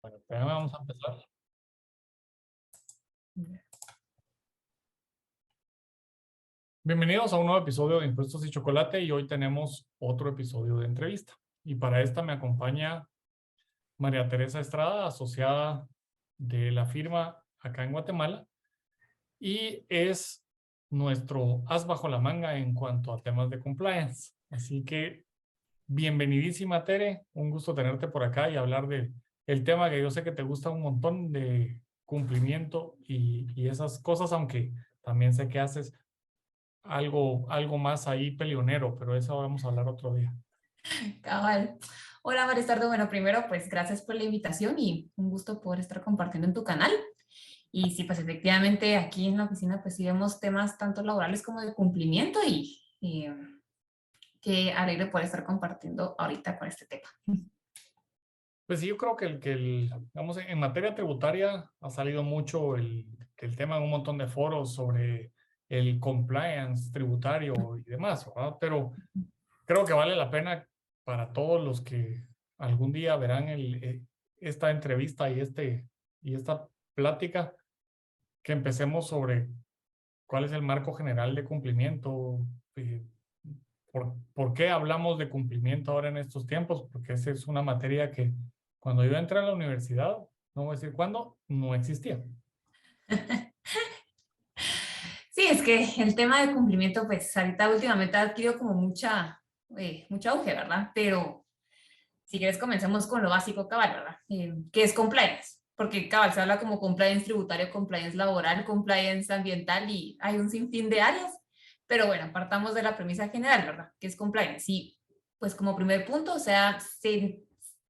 Bueno, primero vamos a empezar. Bienvenidos a un nuevo episodio de Impuestos y Chocolate y hoy tenemos otro episodio de entrevista. Y para esta me acompaña María Teresa Estrada, asociada de la firma acá en Guatemala y es nuestro as bajo la manga en cuanto a temas de compliance. Así que bienvenidísima, Tere. Un gusto tenerte por acá y hablar de el tema que yo sé que te gusta un montón de cumplimiento y esas cosas, aunque también sé que haces algo más ahí peleonero, pero eso vamos a hablar otro día. Cabal. Hola, Maristardo. Bueno, primero, pues gracias por la invitación y un gusto poder estar compartiendo en tu canal. Y sí, pues efectivamente aquí en la oficina pues sí vemos temas tanto laborales como de cumplimiento y qué alegre poder estar compartiendo ahorita con este tema. Pues sí, yo creo digamos, en materia tributaria ha salido mucho el tema en un montón de foros sobre el compliance tributario y demás, ¿verdad? Pero creo que vale la pena para todos los que algún día verán esta entrevista y esta plática, que empecemos sobre cuál es el marco general de cumplimiento, eh, por qué hablamos de cumplimiento ahora en estos tiempos, porque esa es una materia que cuando yo entré a la universidad, no voy a decir cuándo, no existía. Sí, es que el tema de cumplimiento pues ahorita últimamente ha adquirido como mucha auge, ¿verdad? Pero si quieres comencemos con lo básico, cabal, ¿verdad? ¿Qué es compliance? Porque cabal se habla como compliance tributario, compliance laboral, compliance ambiental y hay un sinfín de áreas. Pero bueno, partamos de la premisa general, ¿verdad? ¿Qué es compliance? Y pues como primer punto, o sea,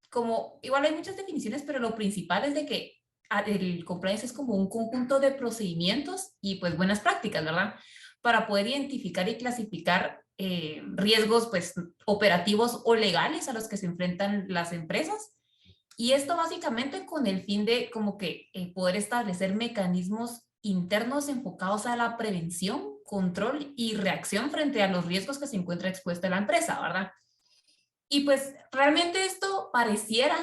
como igual hay muchas definiciones, pero lo principal es de que el compliance es como un conjunto de procedimientos y pues buenas prácticas, ¿verdad? Para poder identificar y clasificar riesgos pues operativos o legales a los que se enfrentan las empresas. Y esto básicamente con el fin de como que poder establecer mecanismos internos enfocados a la prevención, control y reacción frente a los riesgos que se encuentra expuesta la empresa, ¿verdad? Y pues realmente esto pareciera,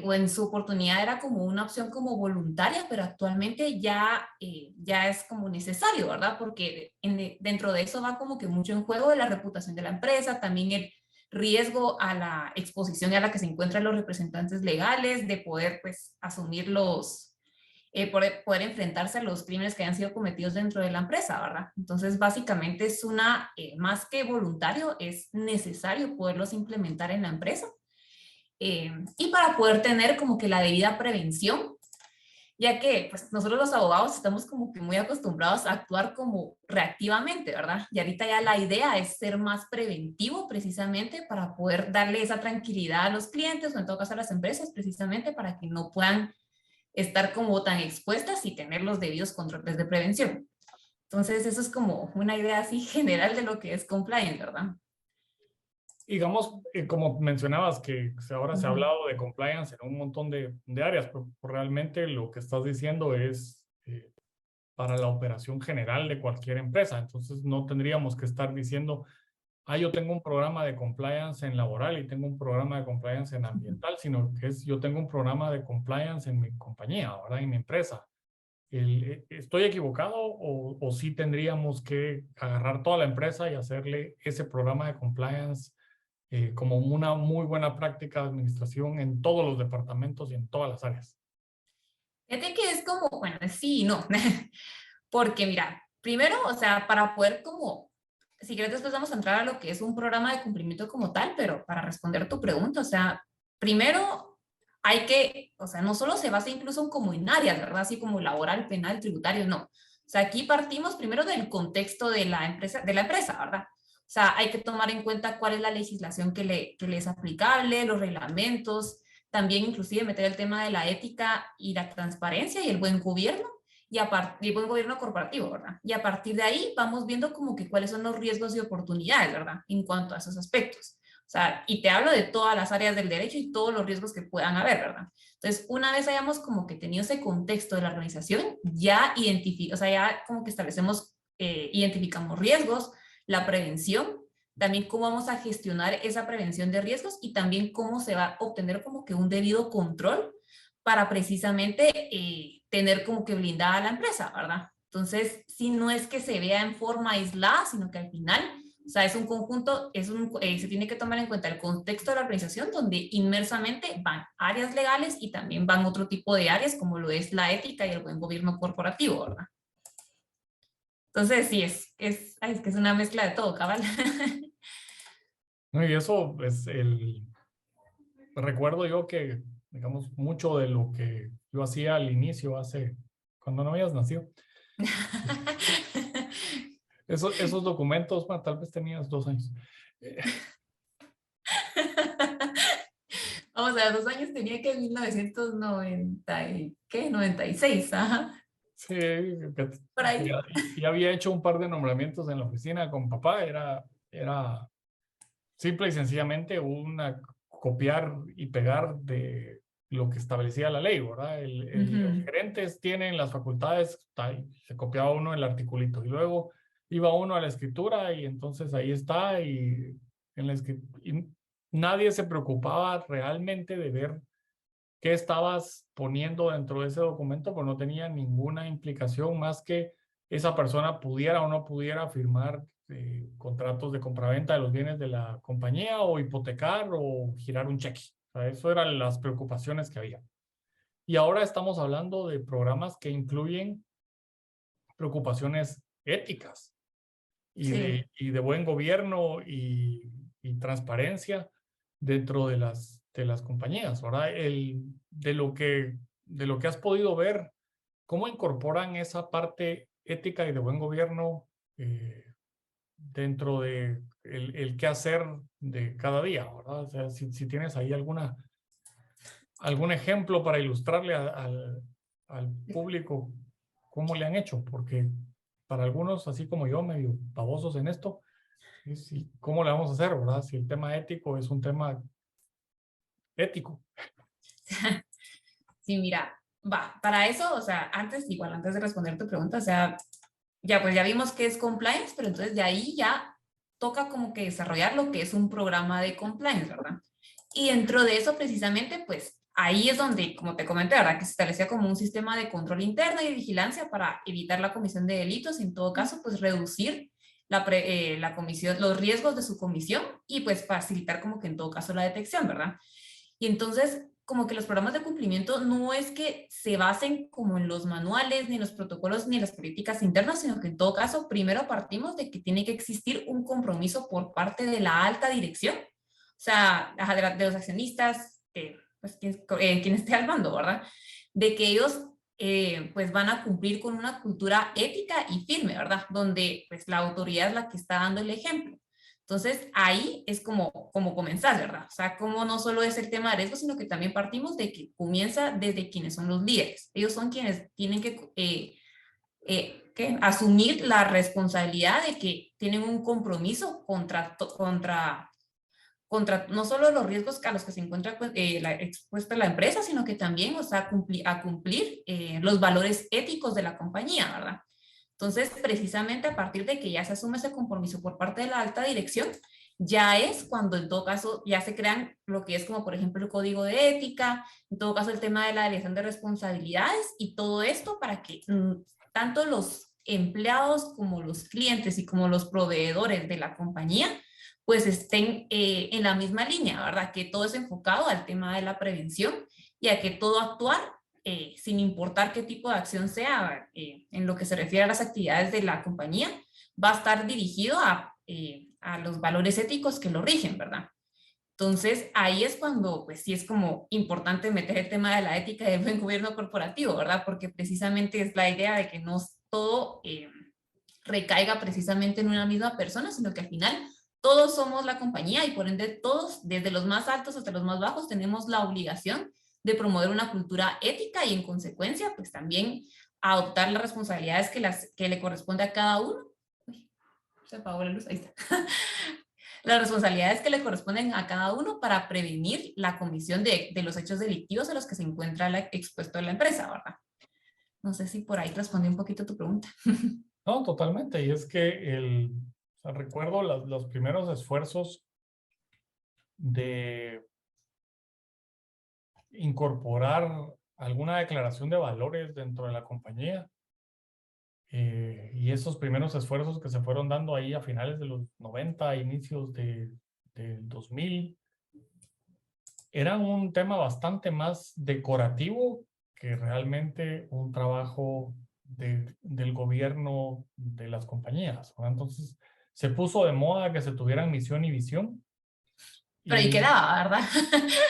o en su oportunidad era como una opción como voluntaria, pero actualmente ya es como necesario, ¿verdad? Porque dentro de eso va como que mucho en juego de la reputación de la empresa, también el riesgo a la exposición a la que se encuentran los representantes legales, de poder pues asumir poder enfrentarse a los crímenes que hayan sido cometidos dentro de la empresa, ¿verdad? Entonces, básicamente es más que voluntario, es necesario poderlos implementar en la empresa y para poder tener como que la debida prevención, ya que pues nosotros los abogados estamos como que muy acostumbrados a actuar como reactivamente, ¿verdad? Y ahorita ya la idea es ser más preventivo precisamente para poder darle esa tranquilidad a los clientes o en todo caso a las empresas precisamente para que no puedan estar como tan expuestas y tener los debidos controles de prevención. Entonces, eso es como una idea así general de lo que es compliance, ¿verdad? Digamos, como mencionabas, que ahora se ha hablado de compliance en un montón de áreas, pero realmente lo que estás diciendo es para la operación general de cualquier empresa. Entonces, no tendríamos que estar diciendo, yo tengo un programa de compliance en laboral y tengo un programa de compliance en ambiental, sino que yo tengo un programa de compliance en mi compañía, ¿verdad? En mi empresa. ¿Estoy equivocado o sí tendríamos que agarrar toda la empresa y hacerle ese programa de compliance como una muy buena práctica de administración en todos los departamentos y en todas las áreas? Fíjate que es como, bueno, sí y no, porque mira, primero, o sea, para poder como, si quieres después vamos a entrar a lo que es un programa de cumplimiento como tal, pero para responder tu pregunta, o sea, primero hay que, o sea, no solo se basa incluso como en áreas, ¿verdad? Así como laboral, penal, tributario, no. O sea, aquí partimos primero del contexto de la empresa, ¿verdad? O sea, hay que tomar en cuenta cuál es la legislación que le es aplicable, los reglamentos, también inclusive meter el tema de la ética y la transparencia y el buen gobierno y buen gobierno corporativo, ¿verdad? Y a partir de ahí vamos viendo como que cuáles son los riesgos y oportunidades, ¿verdad? En cuanto a esos aspectos. O sea, y te hablo de todas las áreas del derecho y todos los riesgos que puedan haber, ¿verdad? Entonces, una vez hayamos como que tenido ese contexto de la organización, o sea, ya como que identificamos riesgos, la prevención, también cómo vamos a gestionar esa prevención de riesgos y también cómo se va a obtener como que un debido control para precisamente tener como que blindada la empresa, ¿verdad? Entonces, si no es que se vea en forma aislada, sino que al final, o sea, es un conjunto, se tiene que tomar en cuenta el contexto de la organización donde inmersamente van áreas legales y también van otro tipo de áreas como lo es la ética y el buen gobierno corporativo, ¿verdad? Entonces, sí, es que es una mezcla de todo, cabal. No, y eso es recuerdo yo que, digamos, mucho de lo que yo hacía al inicio, cuando no habías nacido, esos documentos, bueno, tal vez tenías 2 años. Eh, Vamos a ver, 2 años tenía que en 1990, ¿qué? 96, ajá, Sí, por ahí. y había hecho un par de nombramientos en la oficina con papá, era simple y sencillamente copiar y pegar de lo que establecía la ley, ¿verdad? Los Ujú. gerentes tienen las facultades, se copiaba uno el articulito y luego iba uno a la escritura y entonces ahí está y nadie se preocupaba realmente de ver qué estabas poniendo dentro de ese documento, pues no tenía ninguna implicación más que esa persona pudiera o no pudiera firmar contratos de compraventa de los bienes de la compañía o hipotecar o girar un cheque. O sea, eso eran las preocupaciones que había. Y ahora estamos hablando de programas que incluyen preocupaciones éticas Sí, y de buen gobierno y transparencia dentro de las compañías, ¿verdad? De lo que has podido ver, ¿cómo incorporan esa parte ética y de buen gobierno dentro de el qué hacer de cada día, ¿verdad? O sea, si tienes ahí algún ejemplo para ilustrarle al público cómo le han hecho, porque para algunos, así como yo, medio babosos en esto, sí, ¿cómo le vamos a hacer, verdad? Si el tema ético es un tema ético. sí, mira, va, para eso, o sea, antes de responder tu pregunta, o sea, ya pues ya vimos que es compliance, pero entonces de ahí ya toca como que desarrollar lo que es un programa de compliance, ¿verdad? Y dentro de eso precisamente, pues ahí es donde, como te comenté, ¿verdad? Que se establecía como un sistema de control interno y de vigilancia para evitar la comisión de delitos y en todo caso, pues reducir la comisión, los riesgos de su comisión y pues facilitar como que en todo caso la detección, ¿verdad? Y entonces, como que los programas de cumplimiento no es que se basen como en los manuales, ni en los protocolos, ni en las políticas internas, sino que en todo caso, primero partimos de que tiene que existir un compromiso por parte de la alta dirección, o sea, de los accionistas, pues quien esté al mando, ¿verdad? De que ellos pues van a cumplir con una cultura ética y firme, ¿verdad? Donde pues la autoridad es la que está dando el ejemplo. Entonces, ahí es como comenzar, ¿verdad? O sea, como no solo es el tema de riesgo, sino que también partimos de que comienza desde quienes son los líderes. Ellos son quienes tienen que asumir la responsabilidad de que tienen un compromiso contra no solo los riesgos a los que se encuentra pues, expuesta la empresa, sino que también, o sea, a cumplir los valores éticos de la compañía, ¿verdad? Entonces, precisamente a partir de que ya se asume ese compromiso por parte de la alta dirección, ya es cuando en todo caso ya se crean lo que es como por ejemplo el código de ética, en todo caso el tema de la delegación de responsabilidades y todo esto para que tanto los empleados como los clientes y como los proveedores de la compañía pues estén en la misma línea, ¿verdad? Que todo es enfocado al tema de la prevención y a que todo actuar sin importar qué tipo de acción sea, en lo que se refiere a las actividades de la compañía, va a estar dirigido a los valores éticos que lo rigen, ¿verdad? Entonces, ahí es cuando, pues sí es como importante meter el tema de la ética y del buen gobierno corporativo, ¿verdad? Porque precisamente es la idea de que no todo recaiga precisamente en una misma persona, sino que al final todos somos la compañía y por ende todos, desde los más altos hasta los más bajos, tenemos la obligación de promover una cultura ética y en consecuencia, pues también adoptar las responsabilidades que le corresponde a cada uno. Uy, se apagó la luz, ahí está. Las responsabilidades que le corresponden a cada uno para prevenir la comisión de los hechos delictivos a los que se encuentra expuesto en la empresa, ¿verdad? No sé si por ahí respondí un poquito a tu pregunta. No, totalmente. Y es que o sea, recuerdo los primeros esfuerzos de incorporar alguna declaración de valores dentro de la compañía. Y esos primeros esfuerzos que se fueron dando ahí a finales de los 90, inicios del 2000, eran un tema bastante más decorativo que realmente un trabajo del gobierno de las compañías, ¿verdad? Entonces, se puso de moda que se tuvieran misión y visión. Pero ahí Y quedaba, ¿verdad?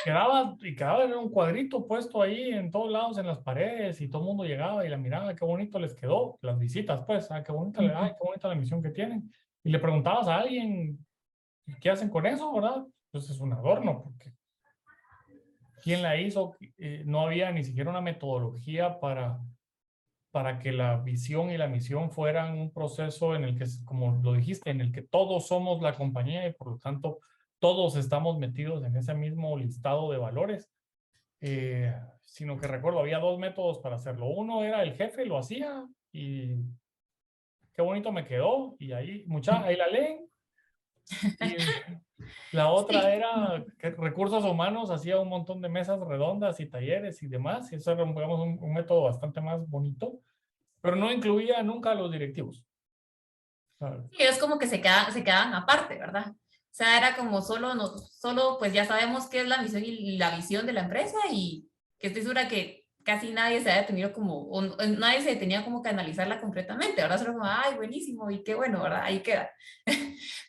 quedaba en un cuadrito puesto ahí en todos lados en las paredes y todo el mundo llegaba y la miraba, qué bonito les quedó, las visitas, pues, qué bonita, ay, qué bonita la misión que tienen. Y le preguntabas a alguien, ¿qué hacen con eso, verdad? Pues es un adorno, porque ¿quién la hizo? No había ni siquiera una metodología para que la visión y la misión fueran un proceso en el que, como lo dijiste, en el que todos somos la compañía y por lo tanto todos estamos metidos en ese mismo listado de valores. Sino que recuerdo, había dos métodos para hacerlo. Uno era el jefe, lo hacía y qué bonito me quedó y ahí, mucha, ahí la leen. Y la otra Sí. era que recursos humanos hacía un montón de mesas redondas y talleres y demás. Y eso era, digamos, un método bastante más bonito, pero no incluía nunca a los directivos. ¿Sabes? Sí, es como que se quedaban aparte, ¿verdad? O sea, era como solo, solo pues ya sabemos qué es la misión y la visión de la empresa y que estoy segura que casi nadie se ha detenido como, o nadie se detenía como que a analizarla completamente, ¿verdad? Solo como, ay, buenísimo y qué bueno, ¿verdad? Ahí queda.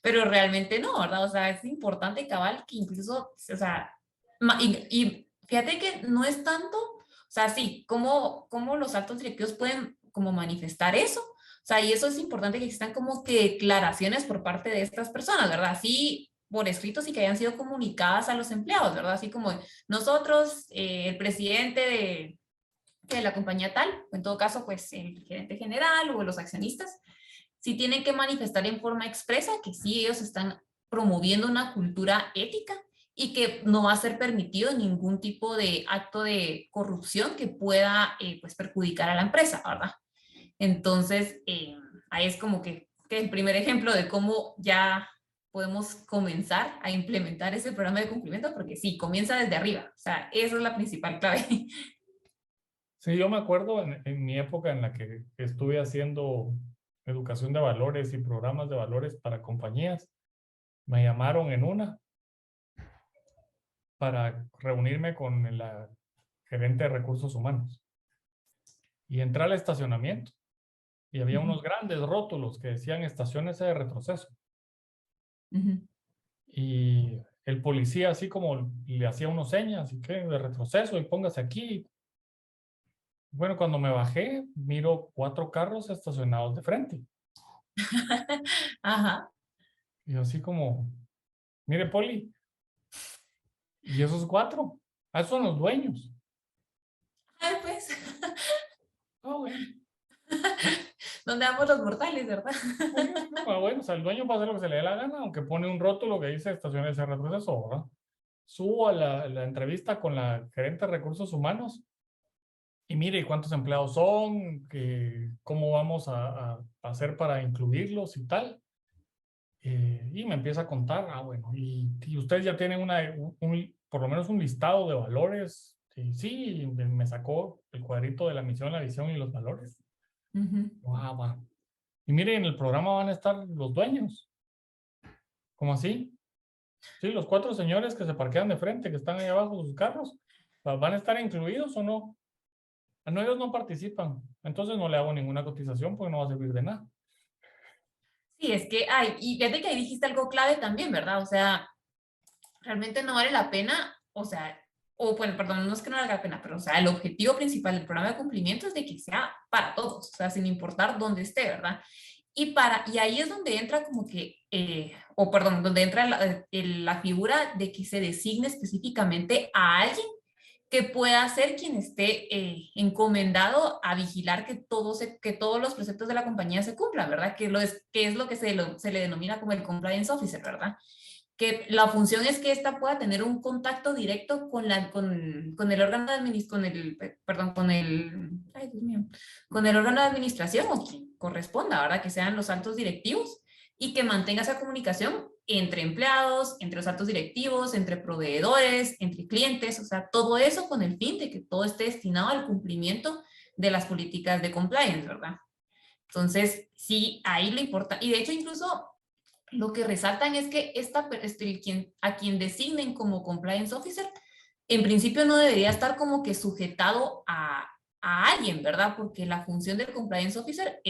Pero realmente no, ¿verdad? O sea, es importante, cabal, que incluso, o sea, y fíjate que no es tanto, o sea, sí, cómo los altos directivos pueden como manifestar eso. O sea, y eso es importante que existan como que declaraciones por parte de estas personas, ¿verdad? Así por escritos y que hayan sido comunicadas a los empleados, ¿verdad? Así como nosotros, el presidente de la compañía tal, o en todo caso, pues el gerente general o los accionistas, sí tienen que manifestar en forma expresa que sí ellos están promoviendo una cultura ética y que no va a ser permitido ningún tipo de acto de corrupción que pueda pues perjudicar a la empresa, ¿verdad? Entonces, ahí es como que el primer ejemplo de cómo ya podemos comenzar a implementar ese programa de cumplimiento, porque sí, comienza desde arriba. O sea, esa es la principal clave. Sí, yo me acuerdo en mi época en la que estuve haciendo educación de valores y programas de valores para compañías. Me llamaron en una para reunirme con la gerente de recursos humanos. Y entré al estacionamiento y había Ujú, unos grandes rótulos que decían estaciones de retroceso. ujú. Y el policía así como le hacía unos señas y que de retroceso y póngase aquí. Bueno, cuando me bajé, miro 4 carros estacionados de frente. Ajá. Y yo así como, mire, Poli, ¿y esos 4? Ah, esos son los dueños. Ay, pues, Ah, bueno. donde vamos los mortales, ¿verdad? Bueno, o sea, el dueño puede hacer lo que se le dé la gana, aunque pone un rótulo que dice estaciones de retroceso, ¿verdad? Subo a la entrevista con la gerente de recursos humanos y mire, ¿y cuántos empleados son? ¿Cómo vamos a hacer para incluirlos y tal? Y me empieza a contar, bueno, y ustedes ya tienen por lo menos un listado de valores. Sí, me sacó el cuadrito de la misión, la visión y los valores. Ujú. Va. Y mire, en el programa van a estar los dueños. ¿Cómo así? Sí, los 4 señores que se parquean de frente, que están ahí abajo de sus carros, ¿van a estar incluidos o no? Ah, no, ellos no participan. Entonces no le hago ninguna cotización porque no va a servir de nada. Sí, es que, ay, y fíjate que ahí dijiste algo clave también, ¿verdad? O sea, realmente no vale la pena, o sea, o bueno, perdón, no es que no valga la pena, pero o sea, el objetivo principal del programa de cumplimiento es de que sea para todos, o sea, sin importar dónde esté, ¿verdad? Y ahí es donde entra como que, o perdón, donde entra la figura de que se designe específicamente a alguien que pueda ser quien esté encomendado a vigilar que todos los preceptos de la compañía se cumplan, ¿verdad? Que es lo que se le denomina como el compliance officer, ¿verdad? Que la función es que ésta pueda tener un contacto directo con el órgano de administración, perdón, ay, Dios mío, con el órgano de administración o quien corresponda, ¿verdad? Que sean los altos directivos y que mantenga esa comunicación entre empleados, entre los altos directivos, entre proveedores, entre clientes, o sea, todo eso con el fin de que todo esté destinado al cumplimiento de las políticas de compliance, ¿verdad? Entonces, sí, ahí lo importa. Y de hecho, incluso lo que resaltan es que a quien designen como compliance officer, en principio no debería estar como que sujetado a alguien, ¿verdad? Porque la función del compliance officer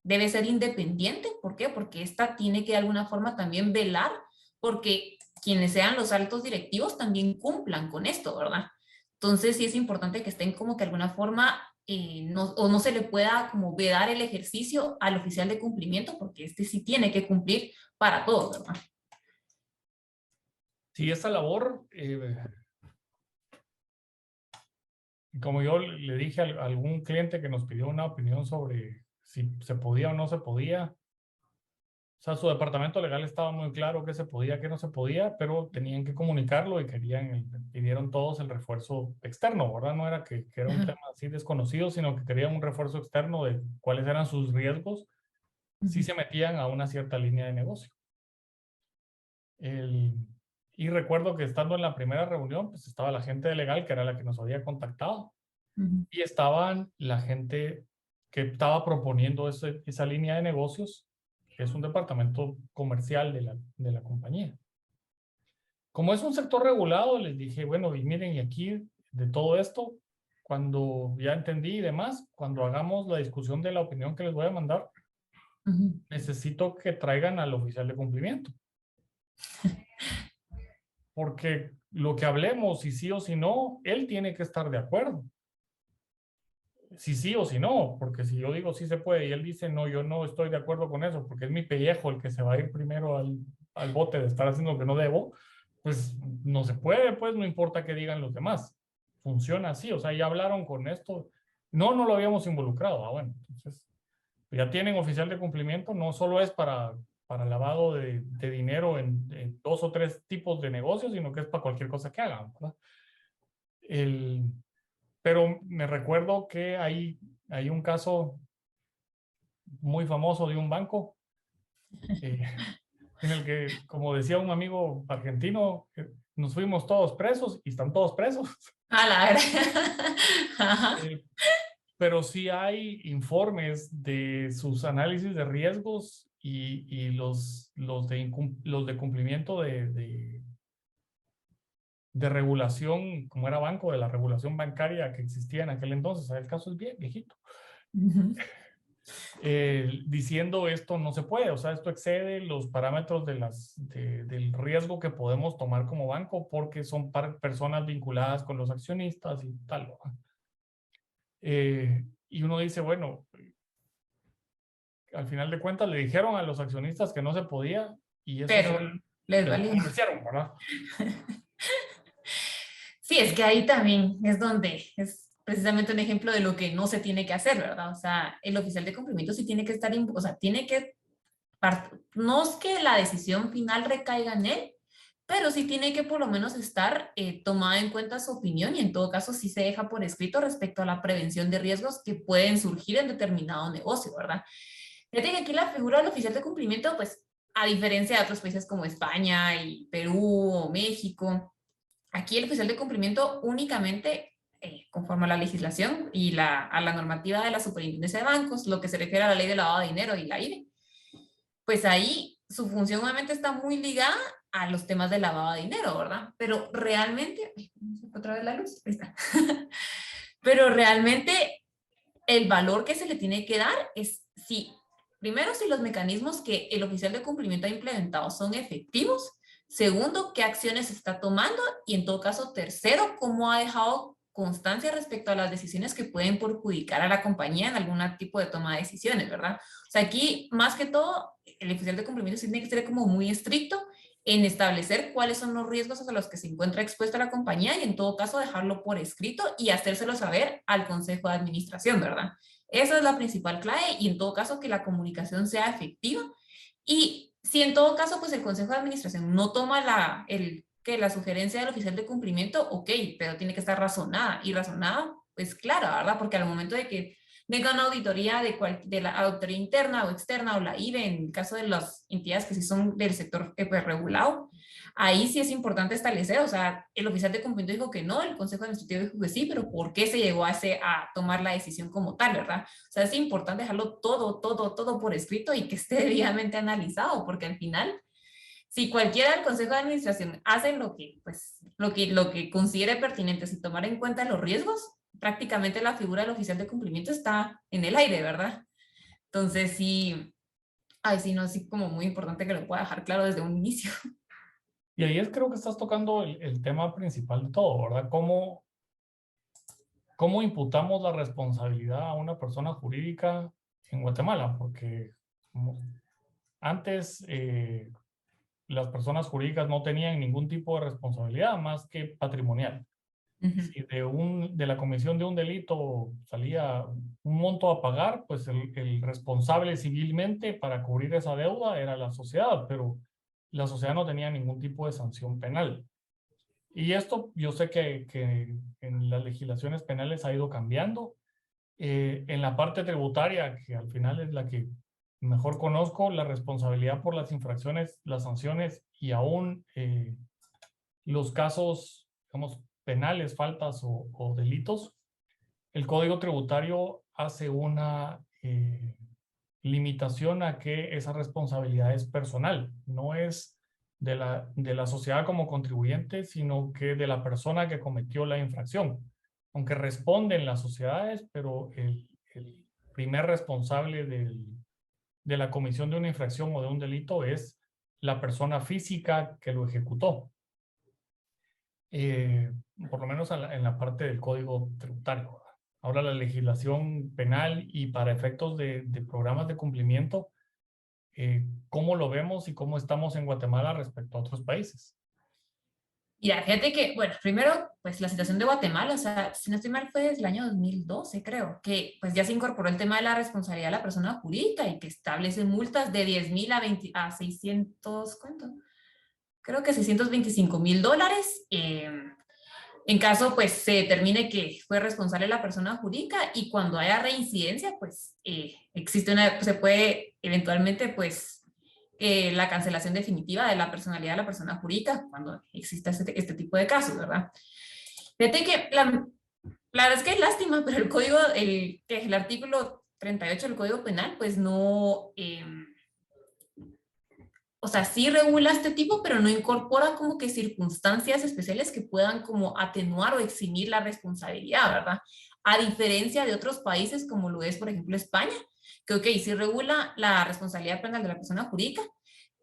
debe ser independiente. ¿Por qué? Porque esta tiene que de alguna forma también velar porque quienes sean los altos directivos también cumplan con esto, ¿verdad? Entonces sí es importante que estén como que de alguna forma o no se le pueda como vedar el ejercicio al oficial de cumplimiento porque este sí tiene que cumplir para todos, ¿verdad? Sí, esta labor, como yo le dije a algún cliente que nos pidió una opinión sobre si se podía o no se podía, o sea, su departamento legal estaba muy claro que se podía, que no se podía, pero tenían que comunicarlo y pidieron todos el refuerzo externo, ¿verdad? No era que era un tema así desconocido, sino que querían un refuerzo externo de cuáles eran sus riesgos si se metían a una cierta línea de negocio. Y recuerdo que estando en la primera reunión, pues estaba la gente de legal, que era la que nos había contactado, y estaban la gente que estaba proponiendo esa línea de negocios, que es un departamento comercial de la compañía. Como es un sector regulado, les dije, bueno, y miren, y aquí de todo esto, cuando ya entendí y demás, cuando hagamos la discusión de la opinión que les voy a mandar, necesito que traigan al oficial de cumplimiento. Porque lo que hablemos, si sí o si no, él tiene que estar de acuerdo. Si sí o si no, porque si yo digo sí se puede y él dice no, yo no estoy de acuerdo con eso, porque es mi pellejo el que se va a ir primero al bote de estar haciendo lo que no debo, pues no se puede, pues no importa qué digan los demás. Funciona así, o sea, ya hablaron con esto. No, no lo habíamos involucrado. Ah, bueno, entonces ya tienen oficial de cumplimiento, no solo es para lavado de dinero en 2 o 3 tipos de negocios, sino que es para cualquier cosa que hagan, ¿verdad? Pero me recuerdo que hay un caso muy famoso de un banco en el que, como decía un amigo argentino, nos fuimos todos presos y están todos presos. A la verdad. Pero sí hay informes de sus análisis de riesgos y los de cumplimiento de regulación, como era banco, de la regulación bancaria que existía en aquel entonces. El caso es bien viejito. Diciendo esto no se puede, o sea, esto excede los parámetros del riesgo que podemos tomar como banco porque son personas vinculadas con los accionistas y tal. Y uno dice, bueno, al final de cuentas le dijeron a los accionistas que no se podía y eso Pero les lo valió. convencieron, ¿verdad? Sí, es que ahí también es donde es precisamente un ejemplo de lo que no se tiene que hacer, ¿verdad? O sea, el oficial de cumplimiento sí tiene que estar, o sea, tiene que, no es que la decisión final recaiga en él, pero sí tiene que por lo menos estar tomada en cuenta su opinión y en todo caso sí se deja por escrito respecto a la prevención de riesgos que pueden surgir en determinado negocio, ¿verdad? Fíjate que aquí la figura del oficial de cumplimiento, pues, a diferencia de otros países como España y Perú o México, aquí el oficial de cumplimiento únicamente, conforme a la legislación y a la normativa de la Superintendencia de Bancos, lo que se refiere a la ley de lavado de dinero y la IBE, pues ahí su función obviamente está muy ligada a los temas de lavado de dinero, ¿verdad? Pero realmente, otra vez la luz, ahí está. Pero realmente el valor que se le tiene que dar es si, primero, si los mecanismos que el oficial de cumplimiento ha implementado son efectivos. Segundo, qué acciones está tomando. Y en todo caso, tercero, cómo ha dejado constancia respecto a las decisiones que pueden perjudicar a la compañía en algún tipo de toma de decisiones, ¿verdad? O sea, aquí, más que todo, el oficial de cumplimiento sí tiene que ser como muy estricto en establecer cuáles son los riesgos a los que se encuentra expuesta la compañía y en todo caso dejarlo por escrito y hacérselo saber al consejo de administración, ¿verdad? Esa es la principal clave y en todo caso que la comunicación sea efectiva y si en todo caso pues el consejo de administración no toma la sugerencia del oficial de cumplimiento, ok, pero tiene que estar razonada y razonada pues clara, ¿verdad? Porque al momento de que venga una auditoría de la auditoría interna o externa o la IBE, en el caso de las entidades que sí son del sector pues, regulado, ahí sí es importante establecer, o sea, el oficial de cumplimiento dijo que no, el Consejo Administrativo dijo que sí, pero ¿por qué se llegó a tomar la decisión como tal, verdad? O sea, es importante dejarlo todo por escrito y que esté debidamente analizado, porque al final si cualquiera del Consejo de Administración hace lo que considere pertinente sin tomar en cuenta los riesgos, prácticamente la figura del oficial de cumplimiento está en el aire, ¿verdad? Entonces sí, ay, sí, no, sí como muy importante que lo pueda dejar claro desde un inicio. Y ahí es creo que estás tocando el tema principal de todo, ¿verdad? ¿Cómo imputamos la responsabilidad a una persona jurídica en Guatemala? Porque antes las personas jurídicas no tenían ningún tipo de responsabilidad más que patrimonial. Si de la comisión de un delito salía un monto a pagar, pues el responsable civilmente para cubrir esa deuda era la sociedad, pero la sociedad no tenía ningún tipo de sanción penal. Y esto yo sé que en las legislaciones penales ha ido cambiando. En la parte tributaria, que al final es la que mejor conozco, la responsabilidad por las infracciones, las sanciones y aún los casos, digamos, penales, faltas o delitos, el Código Tributario hace una limitación a que esa responsabilidad es personal, no es de la sociedad como contribuyente, sino que de la persona que cometió la infracción. Aunque responden las sociedades, pero el primer responsable de la comisión de una infracción o de un delito es la persona física que lo ejecutó. Eh, por lo menos en la parte del código tributario, ¿verdad? Ahora la legislación penal y para efectos de programas de cumplimiento, ¿cómo lo vemos y cómo estamos en Guatemala respecto a otros países? Mira, fíjate que, bueno, primero, pues la situación de Guatemala, o sea, si no estoy mal, fue desde el año 2012, creo, que pues ya se incorporó el tema de la responsabilidad de la persona jurídica y que establece multas de 10,000 a 600, ¿cuánto? Creo que $625,000 en caso pues se determine que fue responsable la persona jurídica y cuando haya reincidencia pues se puede eventualmente pues la cancelación definitiva de la personalidad de la persona jurídica cuando exista este tipo de casos, ¿verdad? Fíjate que la verdad es que es lástima, pero el código, el artículo 38 del Código Penal pues no... o sea, sí regula este tipo, pero no incorpora como que circunstancias especiales que puedan como atenuar o eximir la responsabilidad, ¿verdad? A diferencia de otros países como lo es, por ejemplo, España, que ok, sí regula la responsabilidad penal de la persona jurídica,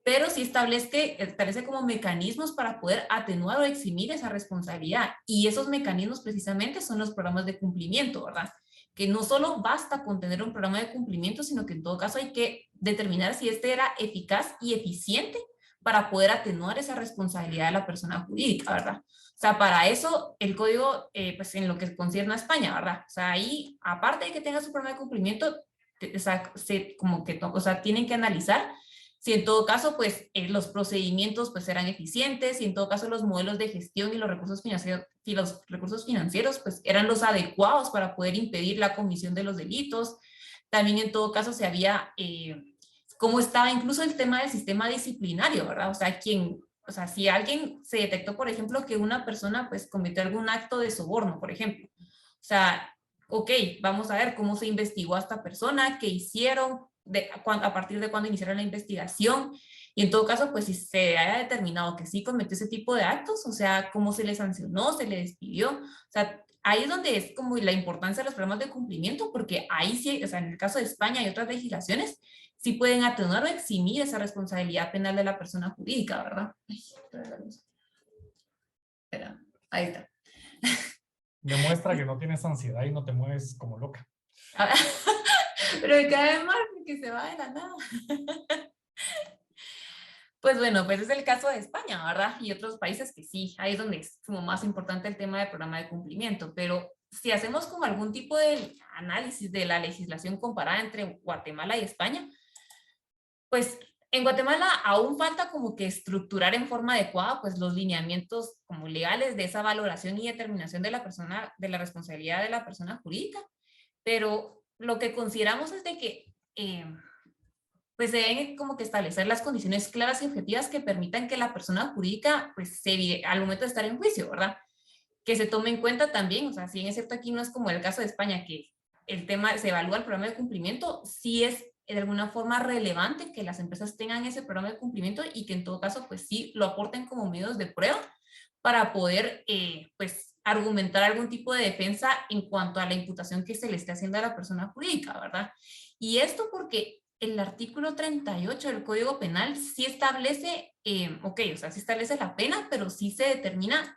pero sí establece como mecanismos para poder atenuar o eximir esa responsabilidad. Y esos mecanismos precisamente son los programas de cumplimiento, ¿verdad? Que no solo basta con tener un programa de cumplimiento, sino que en todo caso hay que determinar si este era eficaz y eficiente para poder atenuar esa responsabilidad de la persona jurídica, ¿verdad? O sea, para eso el código, pues en lo que concierne a España, ¿verdad? O sea, ahí, aparte de que tenga su programa de cumplimiento, o sea, o sea, tienen que analizar si en todo caso, pues los procedimientos pues eran eficientes, si en todo caso los modelos de gestión y los recursos financieros pues eran los adecuados para poder impedir la comisión de los delitos. También en todo caso se había, cómo estaba incluso el tema del sistema disciplinario, ¿verdad? O sea, si alguien se detectó, por ejemplo, que una persona pues cometió algún acto de soborno, por ejemplo. O sea, ok, vamos a ver cómo se investigó a esta persona, qué hicieron, a partir de cuándo iniciaron la investigación y en todo caso, pues si se haya determinado que sí cometió ese tipo de actos, o sea, cómo se le sancionó, se le despidió, o sea, ahí es donde es como la importancia de los programas de cumplimiento, porque ahí sí, o sea, en el caso de España y otras legislaciones, sí pueden atenuar o eximir esa responsabilidad penal de la persona jurídica, ¿verdad? Espera, ahí está. Demuestra que no tienes ansiedad y no te mueves como loca. Pero me cae mal porque se va de la nada. Pues bueno, pues es el caso de España, ¿verdad? Y otros países que sí, ahí es donde es como más importante el tema del programa de cumplimiento. Pero si hacemos como algún tipo de análisis de la legislación comparada entre Guatemala y España, pues en Guatemala aún falta como que estructurar en forma adecuada pues los lineamientos como legales de esa valoración y determinación de la persona, de la responsabilidad de la persona jurídica. Pero lo que consideramos es de que pues se deben como que establecer las condiciones claras y objetivas que permitan que la persona jurídica, pues al momento de estar en juicio, ¿verdad? Que se tome en cuenta también, o sea, si bien es cierto aquí no es como el caso de España, que el tema se evalúa el programa de cumplimiento, sí es de alguna forma relevante que las empresas tengan ese programa de cumplimiento y que en todo caso, pues sí, lo aporten como medios de prueba para poder, pues, argumentar algún tipo de defensa en cuanto a la imputación que se le esté haciendo a la persona jurídica, ¿verdad? Y esto porque el artículo 38 del Código Penal sí establece, ok, o sea, sí establece la pena, pero sí se determina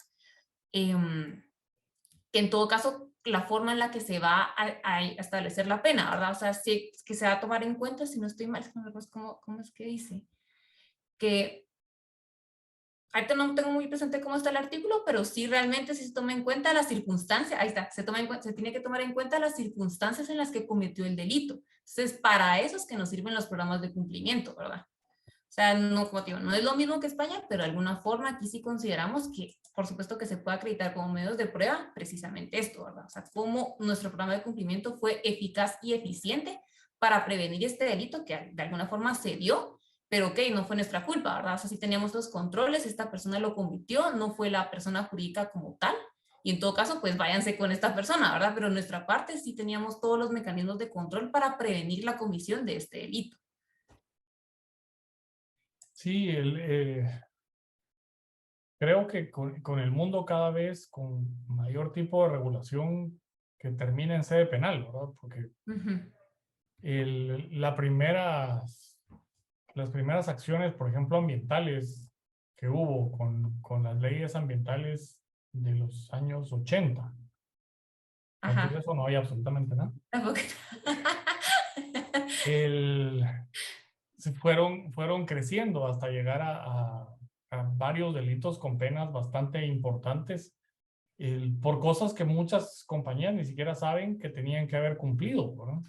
que en todo caso la forma en la que se va a establecer la pena, ¿verdad? O sea, sí, que se va a tomar en cuenta, si no estoy mal, ¿cómo es que dice? Que ahorita no tengo muy presente cómo está el artículo, pero sí realmente sí se toma en cuenta las circunstancias, ahí está, se tiene que tomar en cuenta las circunstancias en las que cometió el delito. Entonces, para eso es que nos sirven los programas de cumplimiento, ¿verdad? O sea, no, como te digo, no es lo mismo que España, pero de alguna forma aquí sí consideramos que, por supuesto, que se puede acreditar como medios de prueba precisamente esto, ¿verdad? O sea, cómo nuestro programa de cumplimiento fue eficaz y eficiente para prevenir este delito que de alguna forma se dio, pero ok, no fue nuestra culpa, ¿verdad? O sea, sí teníamos los controles, esta persona lo cometió, no fue la persona jurídica como tal, y en todo caso, pues váyanse con esta persona, ¿verdad? Pero en nuestra parte sí teníamos todos los mecanismos de control para prevenir la comisión de este delito. Sí, creo que con el mundo cada vez con mayor tipo de regulación que termina en sede penal, ¿verdad? Porque la las primeras acciones, por ejemplo, ambientales que hubo con las leyes ambientales de los años 80. Antes de Ajá. eso no había absolutamente nada. Tampoco. El, fueron creciendo hasta llegar a varios delitos con penas bastante importantes por cosas que muchas compañías ni siquiera saben que tenían que haber cumplido, ¿verdad?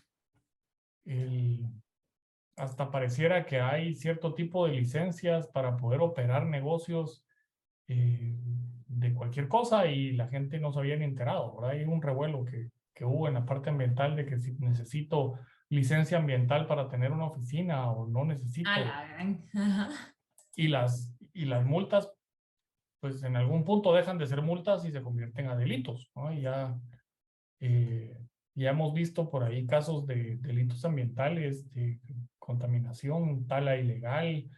El, hasta pareciera que hay cierto tipo de licencias para poder operar negocios de cualquier cosa y la gente no se había ni enterado, ¿verdad? Hay un revuelo que hubo en la parte ambiental de que si necesito licencia ambiental para tener una oficina o no A necesito. la gran. Ajá. Y las multas, pues en algún punto dejan de ser multas y se convierten a delitos, ¿no? Eh, ya hemos visto por ahí casos de delitos ambientales, de contaminación, tala ilegal.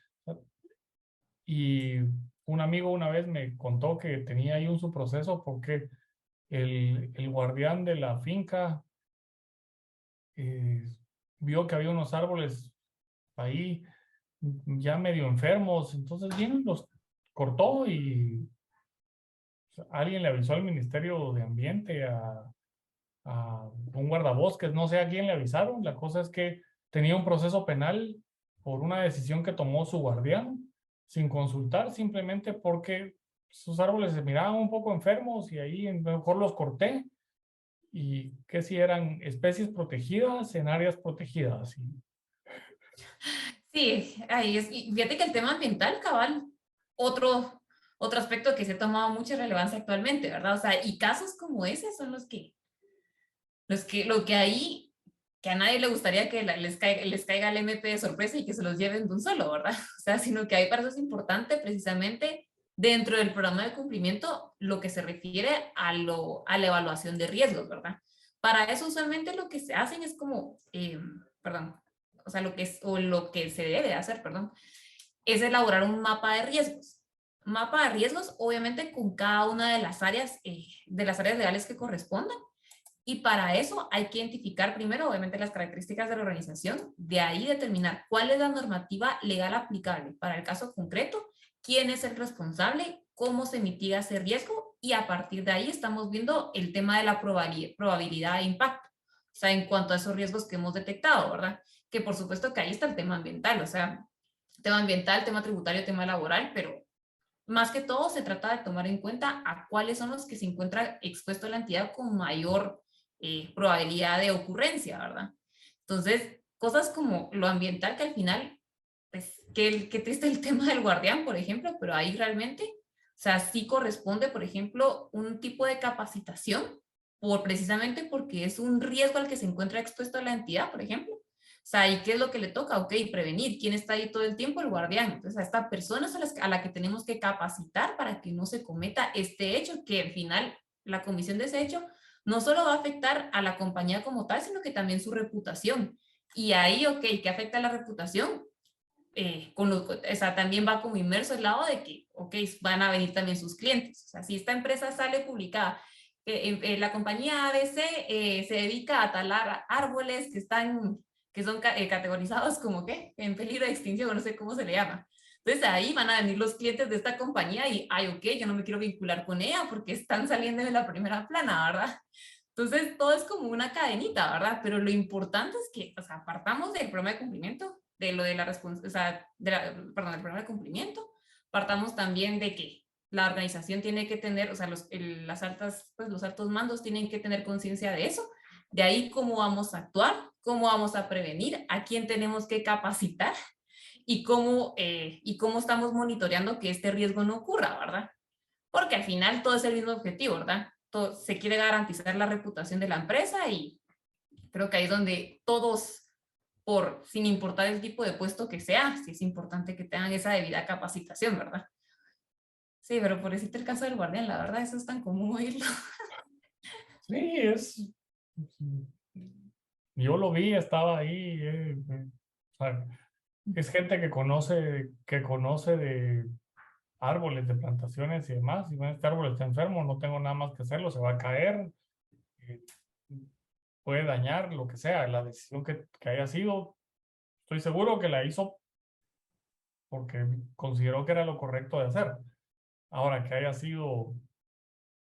Y un amigo una vez me contó que tenía ahí un su proceso porque el guardián de la finca eh, vio que había unos árboles ahí ya medio enfermos, entonces bien los cortó y alguien le avisó al Ministerio de Ambiente, a un guardabosques, no sé a quién le avisaron. La cosa es que tenía un proceso penal por una decisión que tomó su guardián sin consultar, simplemente porque sus árboles se miraban un poco enfermos y ahí mejor los corté. Y que si eran especies protegidas en áreas protegidas. Sí, ahí es. Y fíjate que el tema ambiental, cabal, otro aspecto que se ha tomado mucha relevancia actualmente, ¿verdad? O sea, y casos como ese son lo que ahí, que a nadie le gustaría que les caiga el MP de sorpresa y que se los lleven de un solo, ¿verdad? O sea, sino que ahí para eso es importante precisamente dentro del programa de cumplimiento lo que se refiere a la evaluación de riesgos, ¿verdad? Para eso usualmente lo que se hacen es como, perdón, o sea, lo que se debe hacer, perdón, es elaborar un mapa de riesgos. Mapa de riesgos, obviamente, con cada una de las áreas legales que correspondan. Y para eso hay que identificar primero, obviamente, las características de la organización, de ahí determinar cuál es la normativa legal aplicable para el caso concreto, quién es el responsable, cómo se mitiga ese riesgo y a partir de ahí estamos viendo el tema de la probabilidad de impacto, o sea, en cuanto a esos riesgos que hemos detectado, ¿verdad? Que por supuesto que ahí está el tema ambiental, o sea, tema ambiental, tema tributario, tema laboral, pero más que todo se trata de tomar en cuenta a cuáles son los que se encuentra expuesto la entidad con mayor probabilidad de ocurrencia, ¿verdad? Entonces, cosas como lo ambiental que al final, pues, qué triste el tema del guardián, por ejemplo, pero ahí realmente, o sea, sí corresponde, por ejemplo, un tipo de capacitación precisamente porque es un riesgo al que se encuentra expuesto la entidad, por ejemplo. O sea, ¿y qué es lo que le toca? Ok, prevenir. ¿Quién está ahí todo el tiempo? El guardián. Entonces, a esta persona es a la que tenemos que capacitar para que no se cometa este hecho, que al final la comisión de ese hecho no solo va a afectar a la compañía como tal, sino que también su reputación. Y ahí, ok, ¿qué afecta a la reputación? O sea, también va como inmerso el lado de que, ok, van a venir también sus clientes. O sea, si esta empresa sale publicada, la compañía ABC se dedica a talar árboles que son categorizados como que en peligro de extinción, no sé cómo se le llama. Entonces ahí van a venir los clientes de esta compañía y, ay, ok, yo no me quiero vincular con ella porque están saliendo de la primera plana, ¿verdad? Entonces, todo es como una cadenita, ¿verdad? Pero lo importante es que, o sea, partamos del problema de cumplimiento, de lo de la responsabilidad, o sea, perdón, del problema de cumplimiento, partamos también de que la organización tiene que tener, o sea, los altos mandos tienen que tener conciencia de eso, de ahí cómo vamos a actuar, cómo vamos a prevenir, a quién tenemos que capacitar y cómo estamos monitoreando que este riesgo no ocurra, ¿verdad? Porque al final todo es el mismo objetivo, ¿verdad? Todo, se quiere garantizar la reputación de la empresa y creo que ahí es donde todos, sin importar el tipo de puesto que sea, sí es importante que tengan esa debida capacitación, ¿verdad? Sí, pero por decirte el caso del guardián, la verdad, eso es tan común oírlo. Sí, yo lo vi, estaba ahí, o sea, es gente que conoce de árboles, de plantaciones y demás, y bueno, este árbol está enfermo, no tengo nada más que hacerlo, se va a caer, eh, puede dañar, lo que sea, la decisión que haya sido, estoy seguro que la hizo porque consideró que era lo correcto de hacer. Ahora, que haya sido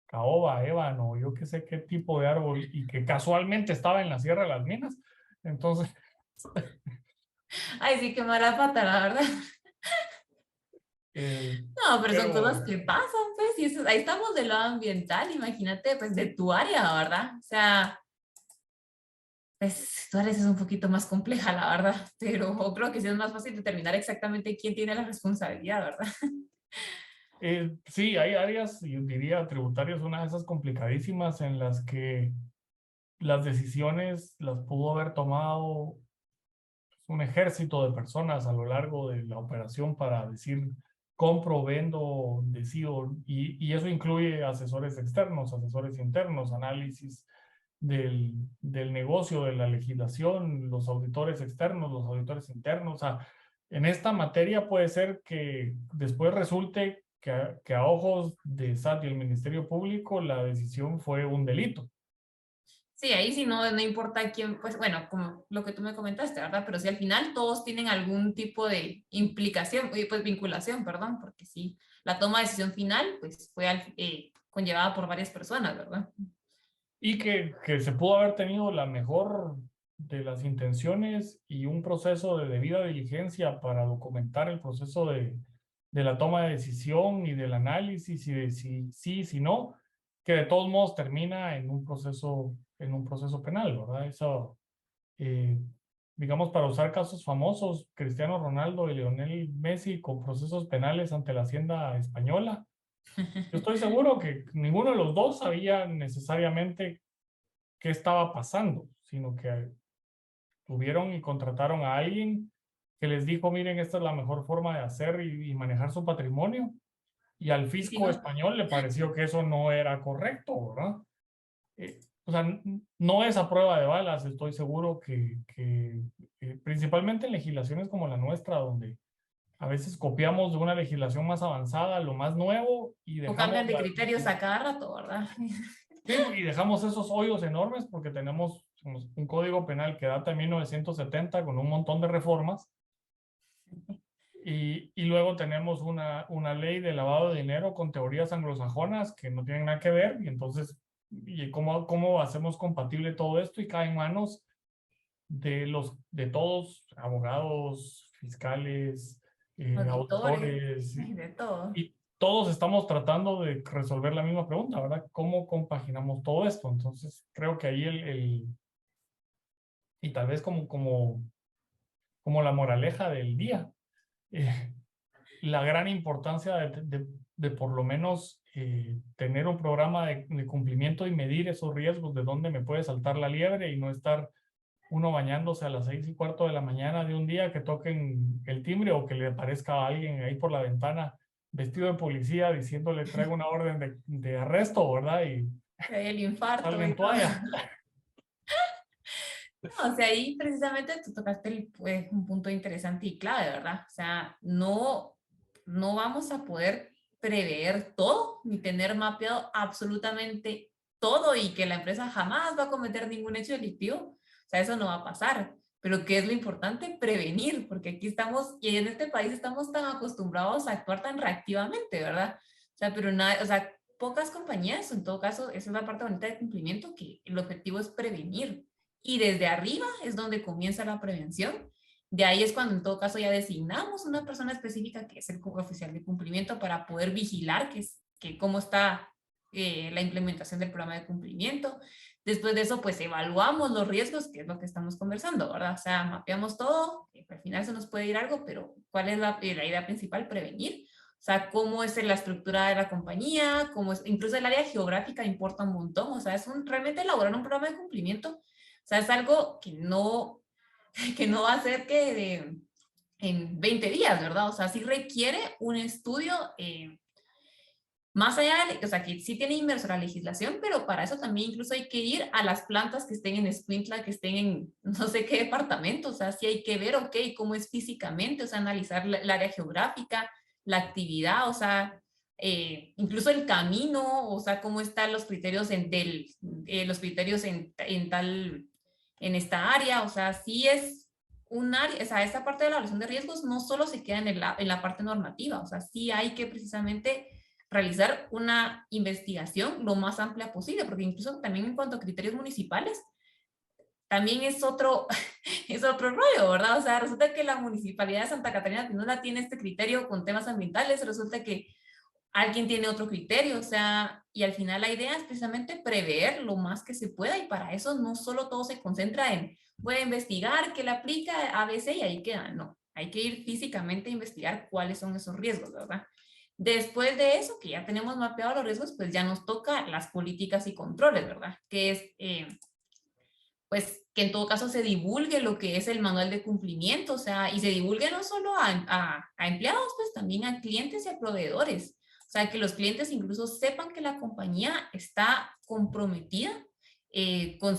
caoba, ébano, yo qué sé qué tipo de árbol, y que casualmente estaba en la Sierra de las Minas, entonces, Ay, sí, qué mala pata, la verdad. eh, No, pero son cosas pero que pasan, pues, y ahí estamos del lado ambiental, imagínate, pues, de tu área, ¿verdad? O sea, pues, tu área es un poquito más compleja, la verdad, pero creo que sí es más fácil determinar exactamente quién tiene la responsabilidad, ¿verdad? sí, hay áreas, yo diría tributarias, una de esas complicadísimas en las que las decisiones las pudo haber tomado un ejército de personas a lo largo de la operación para decir compro, vendo, decido, y eso incluye asesores externos, asesores internos, análisis del negocio, de la legislación, los auditores externos, los auditores internos. O sea, en esta materia puede ser que después resulte que a ojos de SAT y el Ministerio Público la decisión fue un delito. Sí, ahí sí no, no importa quién, pues bueno, como lo que tú me comentaste, ¿verdad? Pero sí al final todos tienen algún tipo de implicación, pues vinculación, perdón, porque sí, la toma de decisión final, pues fue conllevada por varias personas, ¿verdad? Y que se pudo haber tenido la mejor de las intenciones y un proceso de debida diligencia para documentar el proceso de la toma de decisión y del análisis y de si sí, si no, que de todos modos termina en un proceso penal, ¿verdad? Eso, eh, digamos, para usar casos famosos, Cristiano Ronaldo y Lionel Messi con procesos penales ante la Hacienda española. Yo estoy seguro que ninguno de los dos sabía necesariamente qué estaba pasando, sino que tuvieron y contrataron a alguien que les dijo, miren, esta es la mejor forma de hacer y manejar su patrimonio. Y al Y si fisco no, español le pareció que eso no era correcto, ¿verdad? O sea, no es a prueba de balas, estoy seguro que principalmente en legislaciones como la nuestra, donde a veces copiamos de una legislación más avanzada lo más nuevo y o dejamos cambian de criterios a cada rato, ¿verdad? sí, y dejamos esos hoyos enormes porque tenemos un código penal que data de 1970 con un montón de reformas y luego tenemos una ley de lavado de dinero con teorías anglosajonas que no tienen nada que ver y entonces, ¿cómo hacemos compatible todo esto? Y cae en manos de todos, abogados, fiscales, Auditores, auditores, ay, de todo. y todos estamos tratando de resolver la misma pregunta, ¿verdad? ¿Cómo compaginamos todo esto? Entonces, creo que ahí y tal vez como la moraleja del día, eh, la gran importancia de por lo menos tener un programa de cumplimiento y medir esos riesgos de dónde me puede saltar la liebre y no estar uno bañándose a las 6:15 de la mañana de un día que toquen el timbre o que le aparezca a alguien ahí por la ventana vestido de policía diciéndole traigo una orden de arresto, ¿verdad? Y El infarto salga en y todo. toalla. No, o sea, ahí precisamente tú tocaste un punto interesante y clave, ¿verdad? O sea, no vamos a poder prever todo ni tener mapeado absolutamente todo y que la empresa jamás va a cometer ningún hecho delictivo. O sea, eso no va a pasar. Pero ¿qué es lo importante? Prevenir, porque aquí estamos, y en este país estamos tan acostumbrados a actuar tan reactivamente, ¿verdad? O sea, pero nada, o sea, pocas compañías, en todo caso, esa es la parte bonita de cumplimiento, que el objetivo es prevenir. Y desde arriba es donde comienza la prevención. De ahí es cuando en todo caso ya designamos una persona específica que es el oficial de cumplimiento para poder vigilar que cómo está la implementación del programa de cumplimiento. Después de eso, pues evaluamos los riesgos, que es lo que estamos conversando, ¿verdad? O sea, mapeamos todo, al final se nos puede ir algo, pero ¿cuál es la idea principal? Prevenir. O sea, cómo es la estructura de la compañía, cómo es, incluso el área geográfica importa un montón. O sea, realmente elaborar un programa de cumplimiento. O sea, es algo que no va a ser en 20 días, ¿verdad? O sea, sí requiere un estudio más allá, o sea, que sí tiene inmerso la legislación, pero para eso también incluso hay que ir a las plantas que estén en Escuintla, que estén en no sé qué departamento, o sea, sí hay que ver, ok, cómo es físicamente, o sea, analizar el área geográfica, la actividad, o sea, incluso el camino, o sea, cómo están los criterios los criterios en esta área, o sea, sí es un área, o sea, esta parte de la evaluación de riesgos no solo se queda en la parte normativa, o sea, sí hay que precisamente realizar una investigación lo más amplia posible, porque incluso también en cuanto a criterios municipales, también es otro, es otro rollo, ¿verdad? O sea, resulta que la Municipalidad de Santa Catarina Pinula tiene este criterio con temas ambientales, resulta que alguien tiene otro criterio, o sea, y al final la idea es precisamente prever lo más que se pueda y para eso no solo todo se concentra en voy a investigar qué le aplica a ABC y ahí queda, no, hay que ir físicamente a investigar cuáles son esos riesgos, ¿verdad? Después de eso, que ya tenemos mapeados los riesgos, pues ya nos toca las políticas y controles, ¿verdad? Que es, pues, que en todo caso se divulgue lo que es el manual de cumplimiento, o sea, y se divulgue no solo a empleados, pues también a clientes y a proveedores. O sea, que los clientes incluso sepan que la compañía está comprometida con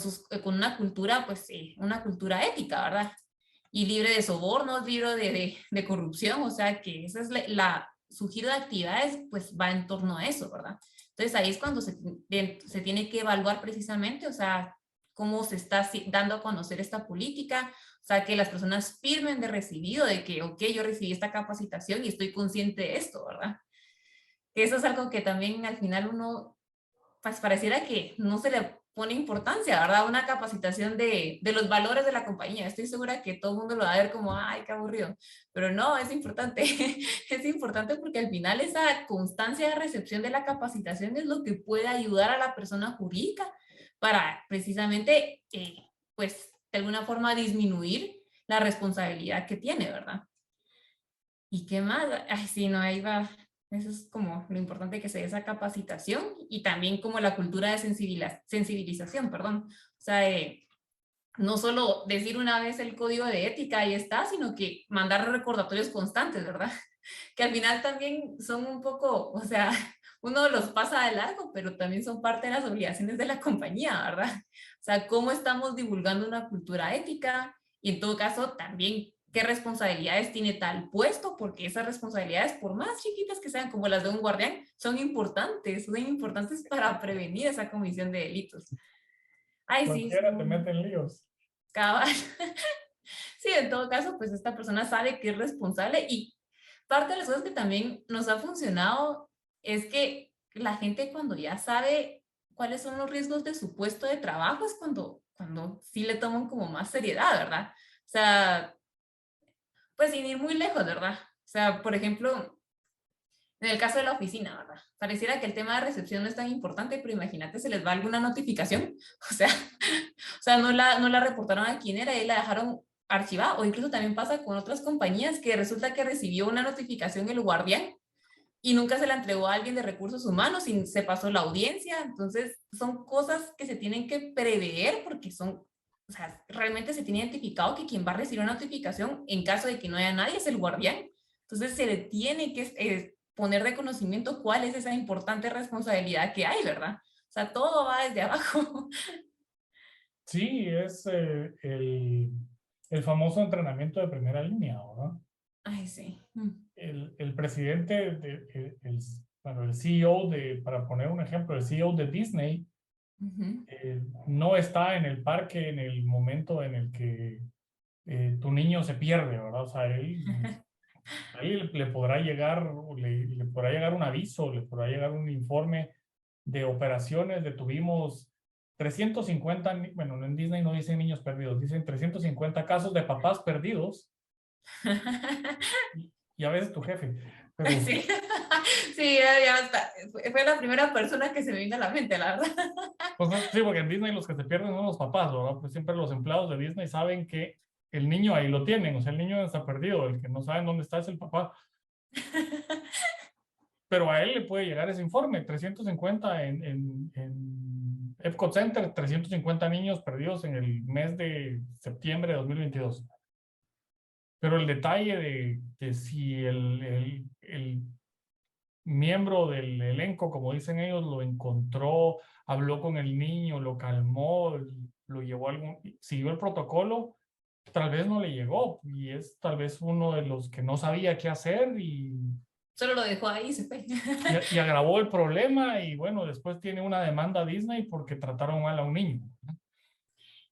una cultura, pues, una cultura ética, ¿verdad? Y libre de sobornos, libre de corrupción, o sea, que esa es su giro de actividades, pues va en torno a eso, ¿verdad? Entonces ahí es cuando se tiene que evaluar precisamente, o sea, cómo se está dando a conocer esta política, o sea, que las personas firmen de recibido, de que, ok, yo recibí esta capacitación y estoy consciente de esto, ¿verdad? Que eso es algo que también al final uno, pues pareciera que no se le pone importancia, ¿verdad? Una capacitación de los valores de la compañía. Estoy segura que todo el mundo lo va a ver como, ay, qué aburrido. Pero no, es importante. Es importante porque al final esa constancia de recepción de la capacitación es lo que puede ayudar a la persona jurídica para precisamente, pues, de alguna forma disminuir la responsabilidad que tiene, ¿verdad? ¿Y qué más? Ay, sí, no, ahí va. Eso es como lo importante que se dé esa capacitación y también como la cultura de sensibilización, perdón. O sea, no solo decir una vez el código de ética y está, sino que mandar recordatorios constantes, ¿verdad? Que al final también son un poco, o sea, uno los pasa de largo, pero también son parte de las obligaciones de la compañía, ¿verdad? O sea, cómo estamos divulgando una cultura ética y en todo caso también qué responsabilidades tiene tal puesto, porque esas responsabilidades, por más chiquitas que sean como las de un guardián, son importantes para prevenir esa comisión de delitos. Ay, sí, Cualquiera te mete en líos. cabal. Sí, en todo caso, pues esta persona sabe que es responsable y parte de las cosas que también nos ha funcionado es que la gente cuando ya sabe cuáles son los riesgos de su puesto de trabajo es cuando sí le toman como más seriedad, ¿verdad? O sea, pues sin ir muy lejos, ¿verdad? O sea, por ejemplo, en el caso de la oficina, ¿verdad? Pareciera que el tema de recepción no es tan importante, pero imagínate, se les va alguna notificación, o sea, no la reportaron a quién era y la dejaron archivada, o incluso también pasa con otras compañías que resulta que recibió una notificación el guardián y nunca se la entregó a alguien de recursos humanos y se pasó la audiencia. Entonces, son cosas que se tienen que prever porque son, o sea, realmente se tiene identificado que quien va a recibir una notificación en caso de que no haya nadie es el guardián. Entonces, se le tiene que poner de conocimiento cuál es esa importante responsabilidad que hay, ¿verdad? O sea, todo va desde abajo. Sí, es el famoso entrenamiento de primera línea, ¿verdad? Ay, sí. El presidente, bueno, el CEO para poner un ejemplo, el CEO de Disney, no está en el parque en el momento en el que tu niño se pierde, ¿verdad? O sea, ahí le podrá llegar, le podrá llegar un aviso, le podrá llegar un informe de operaciones, detuvimos 350, bueno, en Disney no dicen niños perdidos, dicen 350 casos de papás perdidos y a veces tu jefe, pero Sí, sí, ya está. Fue la primera persona que se me vino a la mente, la verdad. pues, sí, porque en Disney los que se pierden son los papás, ¿verdad? Pues siempre los empleados de Disney saben que el niño ahí lo tienen, o sea, el niño está perdido, el que no sabe dónde está es el papá. Pero a él le puede llegar ese informe, 350 en Epcot Center, 350 niños perdidos en el mes de septiembre de 2022. Pero el detalle de si el miembro del elenco, como dicen ellos, lo encontró, habló con el niño, lo calmó, lo llevó a algún, siguió el protocolo, tal vez no le llegó y es tal vez uno de los que no sabía qué hacer Solo lo dejó ahí y se fue. y agravó el problema y bueno, después tiene una demanda a Disney porque trataron mal a un niño.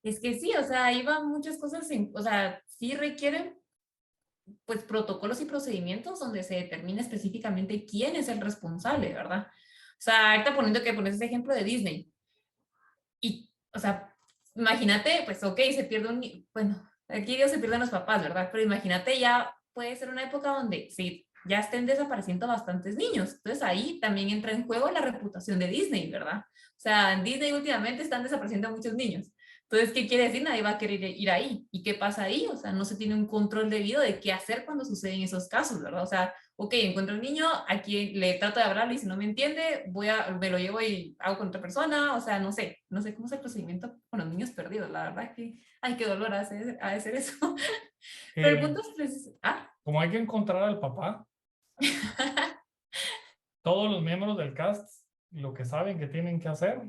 Es que sí, o sea, ahí van muchas cosas, o sea, sí requieren pues protocolos y procedimientos donde se determine específicamente quién es el responsable, ¿verdad? O sea, ahorita poniendo que pones ese ejemplo de Disney y, o sea, imagínate, pues ok, se pierde bueno, aquí Dios se pierden los papás, ¿verdad? Pero imagínate ya puede ser una época donde sí, ya estén desapareciendo bastantes niños. Entonces ahí también entra en juego la reputación de Disney, ¿verdad? O sea, en Disney últimamente están desapareciendo muchos niños. Entonces, ¿qué quiere decir? Nadie va a querer ir ahí. ¿Y qué pasa ahí? O sea, no se tiene un control debido de qué hacer cuando suceden esos casos, ¿verdad? O sea, ok, encuentro un niño, aquí le trato de hablarle y si no me entiende, me lo llevo y hago con otra persona, o sea, no sé cómo es el procedimiento con los niños perdidos, la verdad que, ay, qué dolor hacer eso. Pero el Eh, punto es, como hay que encontrar al papá, todos los miembros del cast lo que saben que tienen que hacer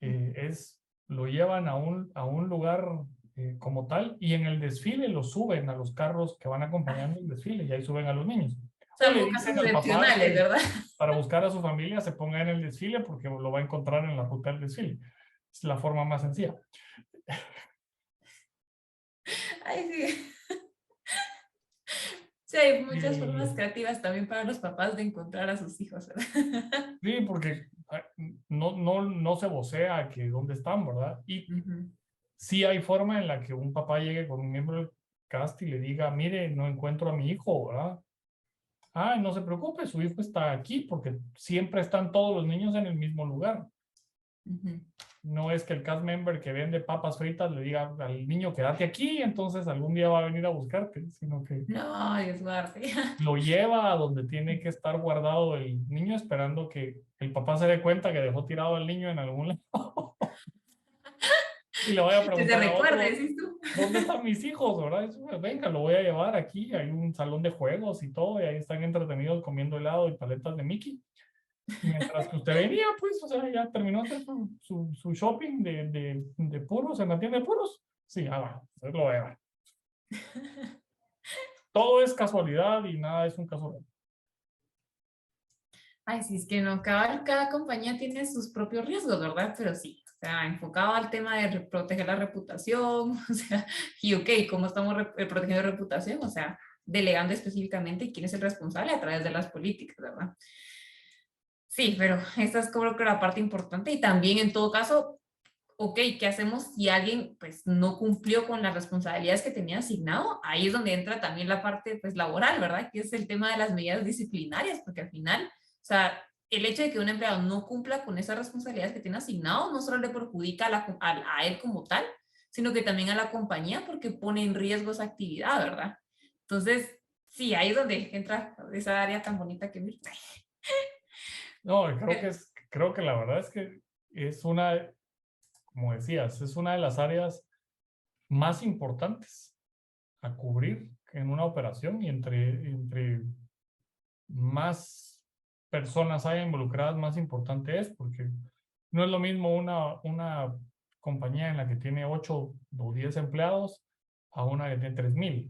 es lo llevan a un lugar como tal y en el desfile lo suben a los carros que van acompañando el desfile y ahí suben a los niños. O le salvo dicen casos al papá excepcionales, que ¿verdad? para buscar a su familia se ponga en el desfile porque lo va a encontrar en la ruta del desfile. Es la forma más sencilla. Ay, sí. Sí, hay muchas formas Eh, creativas también para los papás de encontrar a sus hijos, ¿verdad? sí, porque no se vocea que dónde están, ¿verdad? Y Ujú. sí hay forma en la que un papá llegue con un miembro del cast y le diga, mire, no encuentro a mi hijo, ¿verdad? Ah, no se preocupe, su hijo está aquí porque siempre están todos los niños en el mismo lugar. Ujú. No es que el cast member que vende papas fritas le diga al niño quédate aquí, entonces algún día va a venir a buscarte, sino que No, Dios guarde. lo lleva a donde tiene que estar guardado el niño esperando que el papá se dé cuenta que dejó tirado al niño en algún lado y le vaya a Que se preguntar a recuerde, otro, decís tú. ¿dónde están mis hijos? ¿Verdad? Venga, lo voy a llevar aquí, hay un salón de juegos y todo, y ahí están entretenidos comiendo helado y paletas de Mickey. Mientras que usted venía, pues, o sea, ya terminó de hacer su shopping de puros en la tienda de puros. Sí, va, usted lo va a llevar. Todo es casualidad y nada es un caso real. Ay, sí, es que no, cada compañía tiene sus propios riesgos, ¿verdad? Pero sí, o sea, enfocado al tema de proteger la reputación, o sea, y ok, ¿cómo estamos protegiendo reputación? O sea, delegando específicamente quién es el responsable a través de las políticas, ¿verdad? Sí, pero esta es creo que la parte importante y también en todo caso, ok, ¿qué hacemos si alguien pues no cumplió con las responsabilidades que tenía asignado? Ahí es donde entra también la parte pues laboral, ¿verdad? Que es el tema de las medidas disciplinarias, porque al final, o sea, el hecho de que un empleado no cumpla con esas responsabilidades que tiene asignado no solo le perjudica a él como tal, sino que también a la compañía porque pone en riesgo esa actividad, ¿verdad? Entonces, sí, ahí es donde entra esa área tan bonita que vi. No, creo que la verdad es que es una, como decías, es una de las áreas más importantes a cubrir en una operación y entre más personas haya involucradas, más importante es, porque no es lo mismo una compañía en la que tiene 8 o 10 empleados a una que tiene 3,000.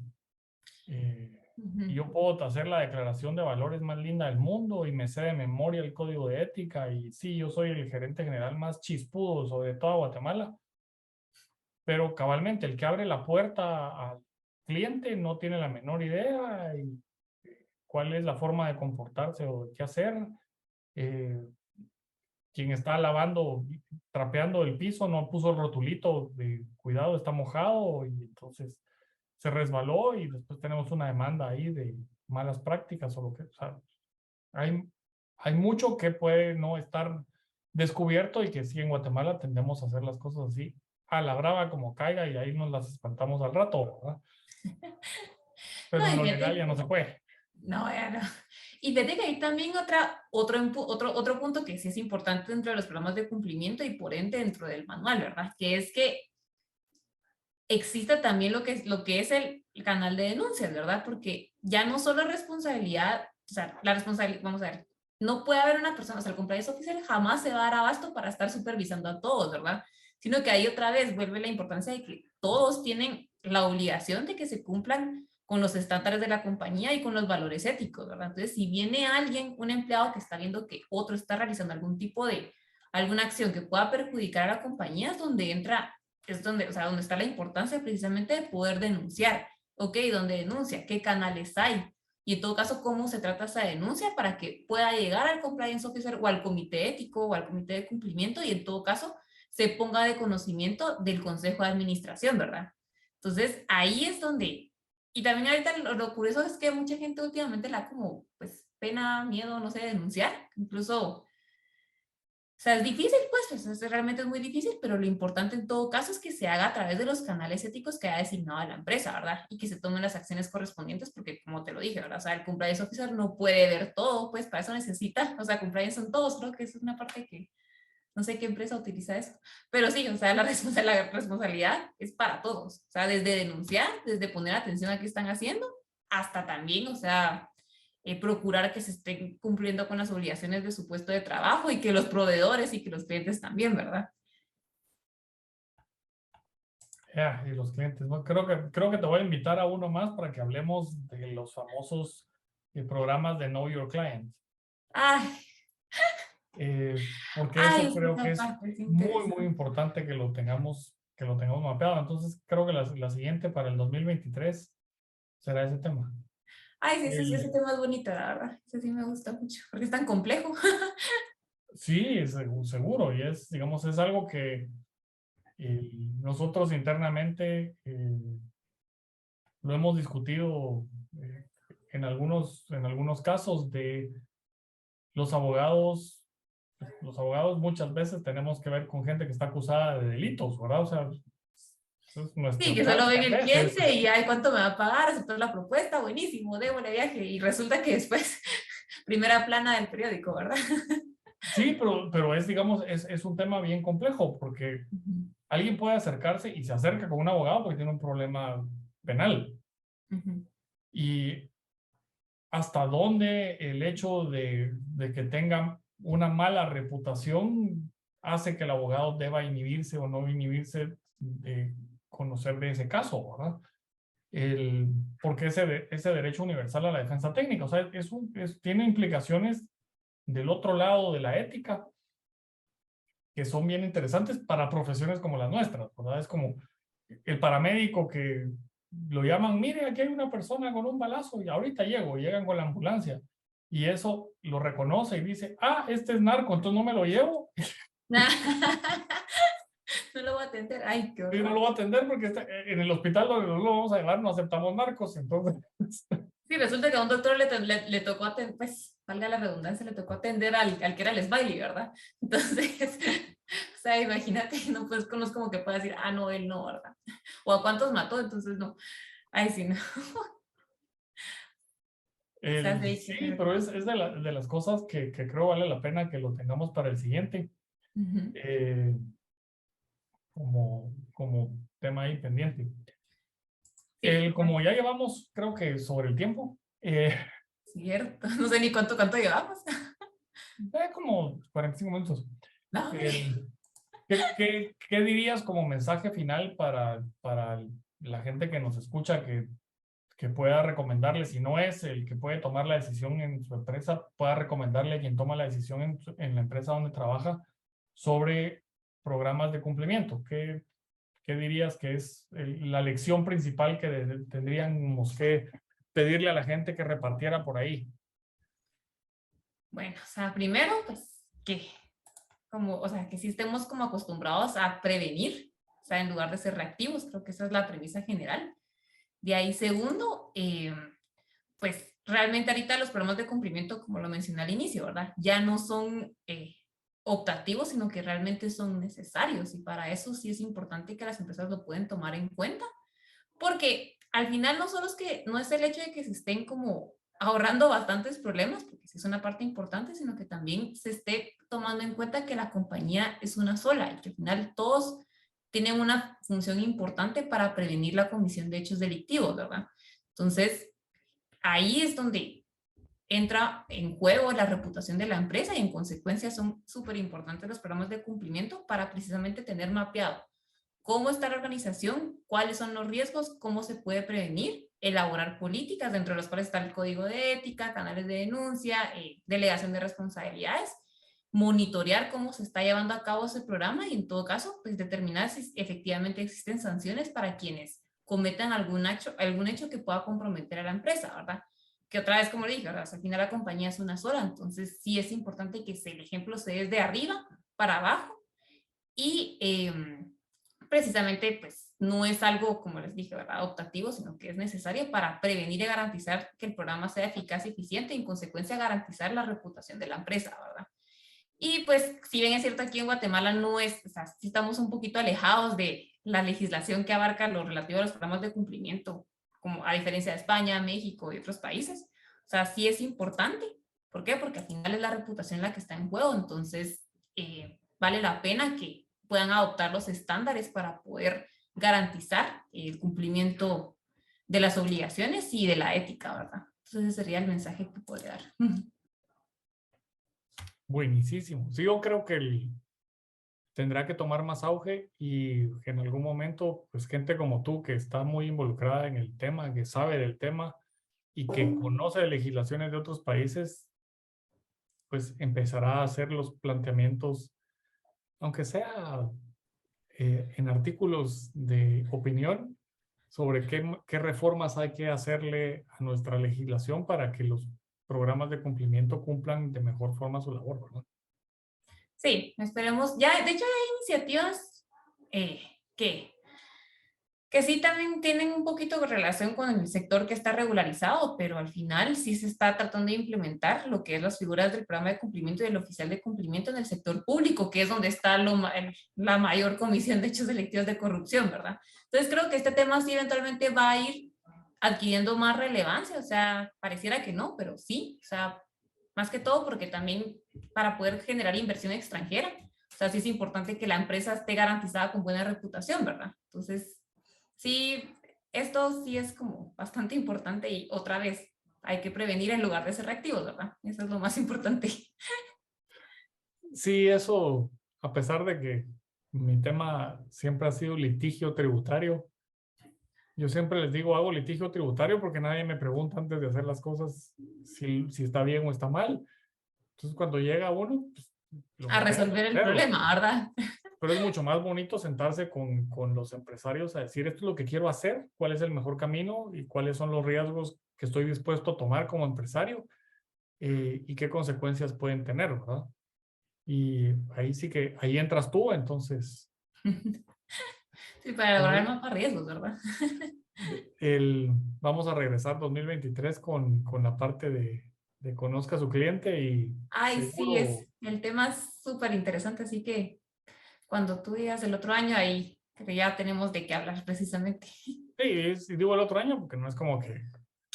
Y yo puedo hacer la declaración de valores más linda del mundo y me sé de memoria el código de ética y sí, yo soy el gerente general más chispudo sobre toda Guatemala, pero cabalmente el que abre la puerta al cliente no tiene la menor idea y cuál es la forma de comportarse o de qué hacer. Eh, Quien está lavando, trapeando el piso, no puso el rotulito de cuidado, está mojado y entonces se resbaló y después tenemos una demanda ahí de malas prácticas o lo que, o sea, hay, hay mucho que puede no estar descubierto y que sí en Guatemala tendemos a hacer las cosas así a la brava como caiga y ahí nos las espantamos al rato, ¿verdad? No, Pero en y lo legal ya fíjate, no se puede. no, ya no. Y fíjate que hay también otro punto que sí es importante dentro de los programas de cumplimiento y por ende dentro del manual, ¿verdad? Que es que existe también lo que es el canal de denuncias, ¿verdad? Porque ya no solo es responsabilidad, o sea, la responsabilidad, vamos a ver, no puede haber una persona, o sea, el compliance officer jamás se va a dar abasto para estar supervisando a todos, ¿verdad? Sino que ahí otra vez vuelve la importancia de que todos tienen la obligación de que se cumplan con los estándares de la compañía y con los valores éticos, ¿verdad? Entonces, si viene alguien, un empleado que está viendo que otro está realizando algún tipo de, alguna acción que pueda perjudicar a la compañía, es donde entra, es donde, o sea, donde está la importancia precisamente de poder denunciar. Ok, ¿dónde denuncia? ¿Qué canales hay? Y en todo caso, ¿cómo se trata esa denuncia para que pueda llegar al compliance officer o al comité ético o al comité de cumplimiento y en todo caso se ponga de conocimiento del consejo de administración, ¿verdad? Entonces, ahí es donde, y también ahorita lo curioso es que mucha gente últimamente la como, pues, pena, miedo, no sé, denunciar, incluso o sea, es difícil, realmente es muy difícil, pero lo importante en todo caso es que se haga a través de los canales éticos que ha designado la empresa, ¿verdad? Y que se tomen las acciones correspondientes, porque como te lo dije, ¿verdad? O sea, el compliance officer no puede ver todo, pues para eso necesita, o sea, compliance son todos, creo que eso es una parte que no sé qué empresa utiliza eso, pero sí, o sea, la responsabilidad es para todos, o sea, desde denunciar, desde poner atención a qué están haciendo, hasta también, o sea, procurar que se estén cumpliendo con las obligaciones de su puesto de trabajo y que los proveedores y que los clientes también, ¿verdad? Y los clientes, ¿no? Creo que te voy a invitar a uno más para que hablemos de los famosos programas de Know Your Client. Ay, Porque ay, eso es que creo que esa es parte es muy, muy interesante. importante que lo tengamos mapeado. Entonces, creo que la siguiente para el 2023 será ese tema. Ay, sí, ese El, tema es bonito, la verdad. Ese sí me gusta mucho, porque es tan complejo. sí, seguro, y es, digamos, es algo que nosotros internamente lo hemos discutido eh, en algunos casos de los abogados. Los abogados muchas veces tenemos que ver con gente que está acusada de delitos, ¿verdad? O sea, eso es Sí, nuestro que solo core ven el a veces. cliente y ay, ¿cuánto me va a pagar? Aceptó la propuesta, buenísimo, démosle viaje. Y resulta que después, primera plana del periódico, ¿verdad? Sí, pero es, digamos, es un tema bien complejo porque Ujú, alguien puede acercarse y se acerca con un abogado porque tiene un problema penal. ujú. Y hasta dónde el hecho de que tenga una mala reputación hace que el abogado deba inhibirse o no inhibirse de conocer de ese caso, ¿verdad? Porque ese derecho universal a la defensa técnica, o sea, tiene implicaciones del otro lado de la ética que son bien interesantes para profesiones como las nuestras, ¿verdad? Es como el paramédico que lo llaman, mire, aquí hay una persona con un balazo y ahorita llegan con la ambulancia. Y eso lo reconoce y dice, ah, este es narco, entonces no me lo llevo No lo voy a atender. Ay, qué y no horror. lo voy a atender porque en el hospital donde no lo vamos a llevar no aceptamos narcos, entonces Sí, resulta que a un doctor le tocó atender, pues, valga la redundancia, le tocó atender al que era el Smiley, ¿verdad? Entonces, o sea, imagínate, no, pues, no es como que pueda decir, ah, no, él no, ¿verdad? O a cuántos mató, entonces no. Ay, sí, no. Sí, pero es de las cosas que creo vale la pena que lo tengamos para el siguiente, Ujú. eh, como tema ahí pendiente. Sí, Como ya llevamos, creo que sobre el tiempo, cierto. No sé ni cuánto llevamos. como 45 minutos. No, hombre. El, ¿qué dirías como mensaje final para la gente que nos escucha que pueda recomendarle, si no es el que puede tomar la decisión en su empresa, pueda recomendarle a quien toma la decisión en la empresa donde trabaja sobre programas de cumplimiento? ¿Qué dirías que es la lección principal que tendríamos que pedirle a la gente que repartiera por ahí? Bueno, o sea, primero, pues que o sea, que sí estemos como acostumbrados a prevenir, o sea, en lugar de ser reactivos, creo que esa es la premisa general. De ahí, segundo, pues realmente ahorita los programas de cumplimiento, como lo mencioné al inicio, ¿verdad? Ya no son optativos, sino que realmente son necesarios y para eso sí es importante que las empresas lo pueden tomar en cuenta, porque al final no solo es que no es el hecho de que se estén como ahorrando bastantes problemas, porque sí es una parte importante, sino que también se esté tomando en cuenta que la compañía es una sola y que al final todos tienen una función importante para prevenir la comisión de hechos delictivos, ¿verdad? Entonces, ahí es donde entra en juego la reputación de la empresa y en consecuencia son súper importantes los programas de cumplimiento para precisamente tener mapeado cómo está la organización, cuáles son los riesgos, cómo se puede prevenir, elaborar políticas dentro de las cuales está el código de ética, canales de denuncia, delegación de responsabilidades, monitorear cómo se está llevando a cabo ese programa y en todo caso, pues determinar si efectivamente existen sanciones para quienes cometan algún hecho que pueda comprometer a la empresa, ¿verdad? Que otra vez, como le dije, ¿verdad? Al final la compañía es una sola, entonces sí es importante que el ejemplo se dé de arriba para abajo y precisamente pues no es algo, como les dije, ¿verdad? Optativo, sino que es necesario para prevenir y garantizar que el programa sea eficaz y eficiente y en consecuencia garantizar la reputación de la empresa, ¿verdad? Y pues si bien es cierto aquí en Guatemala no es, o sea, sí estamos un poquito alejados de la legislación que abarca lo relativo a los programas de cumplimiento, como a diferencia de España, México y otros países. O sea, sí es importante. ¿Por qué? Porque al final es la reputación la que está en juego. Entonces, vale la pena que puedan adoptar los estándares para poder garantizar el cumplimiento de las obligaciones y de la ética, ¿verdad? Entonces ese sería el mensaje que puedo dar. Buenísimo. Sí, yo creo que tendrá que tomar más auge y en algún momento, pues gente como tú que está muy involucrada en el tema, que sabe del tema y que conoce de legislaciones de otros países, pues empezará a hacer los planteamientos, aunque sea en artículos de opinión, sobre qué reformas hay que hacerle a nuestra legislación para que los programas de cumplimiento cumplan de mejor forma su labor, ¿verdad? Sí, esperemos. Ya, de hecho, hay iniciativas eh, que, que sí también tienen un poquito de relación con el sector que está regularizado, pero al final sí se está tratando de implementar lo que es las figuras del programa de cumplimiento y del oficial de cumplimiento en el sector público, que es donde está la mayor comisión de hechos delictivos de corrupción, ¿verdad? Entonces creo que este tema sí eventualmente va a ir adquiriendo más relevancia, o sea, pareciera que no, pero sí, o sea, más que todo porque también para poder generar inversión extranjera, o sea, sí es importante que la empresa esté garantizada con buena reputación, ¿verdad? Entonces, sí, esto sí es como bastante importante y otra vez hay que prevenir en lugar de ser reactivos, ¿verdad? Eso es lo más importante. Sí, eso, a pesar de que mi tema siempre ha sido litigio tributario, yo siempre les digo, hago litigio tributario porque nadie me pregunta antes de hacer las cosas si está bien o está mal. Entonces, cuando llega uno, pues, lo A que queda es resolver el hacerlo. problema, ¿verdad? Pero es mucho más bonito sentarse con los empresarios a decir, esto es lo que quiero hacer, cuál es el mejor camino y cuáles son los riesgos que estoy dispuesto a tomar como empresario y qué consecuencias pueden tener, ¿verdad? Y ahí sí que, ahí entras tú, entonces, Sí, para como lograr digo, más riesgos, ¿verdad? el, vamos a regresar 2023 con la parte de conozca a su cliente y Ay, sí, seguro, el tema es súper interesante, así que cuando tú digas el otro año, ahí creo que ya tenemos de qué hablar precisamente. sí, digo el otro año porque no es como que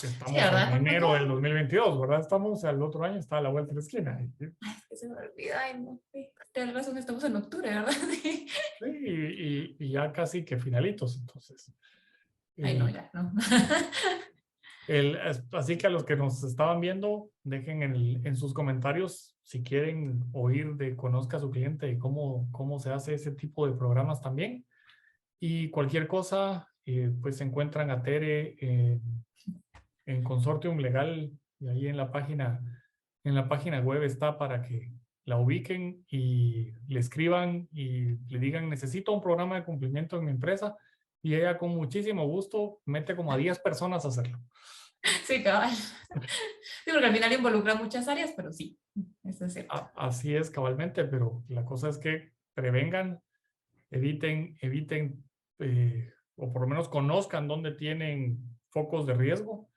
estamos Sí, en ¿verdad? enero del 2022, ¿verdad? Estamos al otro año, está a la vuelta de la esquina. Que se me olvida, ay, no, sí, tienes razón, estamos en octubre, ¿verdad? Sí. Sí, y ya casi que finalitos, entonces. Ay, no, El, ya, no. así que a los que nos estaban viendo, dejen en sus comentarios si quieren oír de Conozca a su cliente y cómo se hace ese tipo de programas también. Y cualquier cosa, pues se encuentran a Tere en Consortium Legal y ahí en la página web está para que la ubiquen y le escriban y le digan, necesito un programa de cumplimiento en mi empresa, y ella con muchísimo gusto mete como a 10 personas a hacerlo. Sí, cabal. Sí, porque al final involucra muchas áreas, pero sí, eso es cierto. Así es cabalmente, pero la cosa es que prevengan, eviten, o por lo menos conozcan dónde tienen focos de riesgo,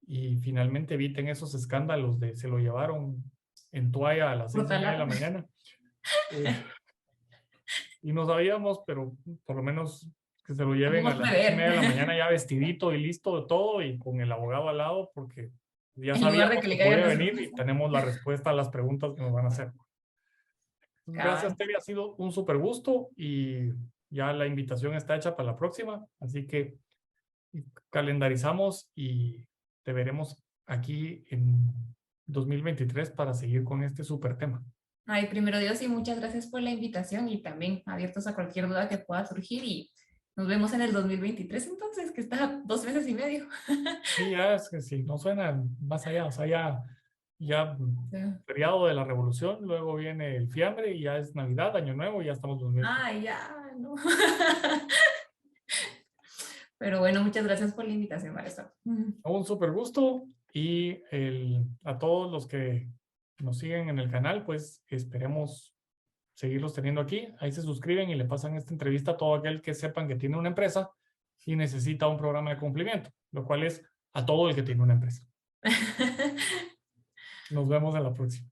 y finalmente eviten esos escándalos de se lo llevaron en toalla a las 6:30 de la Brutal. mañana. Eh, y no sabíamos, pero por lo menos que se lo lleven a Podemos las 6:30 de la prever. mañana ya vestidito y listo de todo y con el abogado al lado, porque ya En lugar de sabíamos que que le caigan podía de venir y sorpresa. tenemos la respuesta a las preguntas que nos van a hacer. Gracias, Cabal. Terry, ha sido un súper gusto y ya la invitación está hecha para la próxima, así que calendarizamos y te veremos aquí en 2023 para seguir con este súper tema. Ay, primero Dios, y muchas gracias por la invitación y también abiertos a cualquier duda que pueda surgir y nos vemos en el 2023 entonces, que está a 2 meses y medio. Sí, ya es que sí, no suena más allá, o sea, ya Sí. feriado de la Revolución, luego viene el fiambre y ya es Navidad, Año Nuevo y ya estamos 2023. Ay, ya, no. Pero bueno, muchas gracias por la invitación, Marisol. Un súper gusto y a todos los que nos siguen en el canal, pues esperemos seguirlos teniendo aquí. Ahí se suscriben y le pasan esta entrevista a todo aquel que sepan que tiene una empresa y necesita un programa de cumplimiento, lo cual es a todo el que tiene una empresa. Nos vemos en la próxima.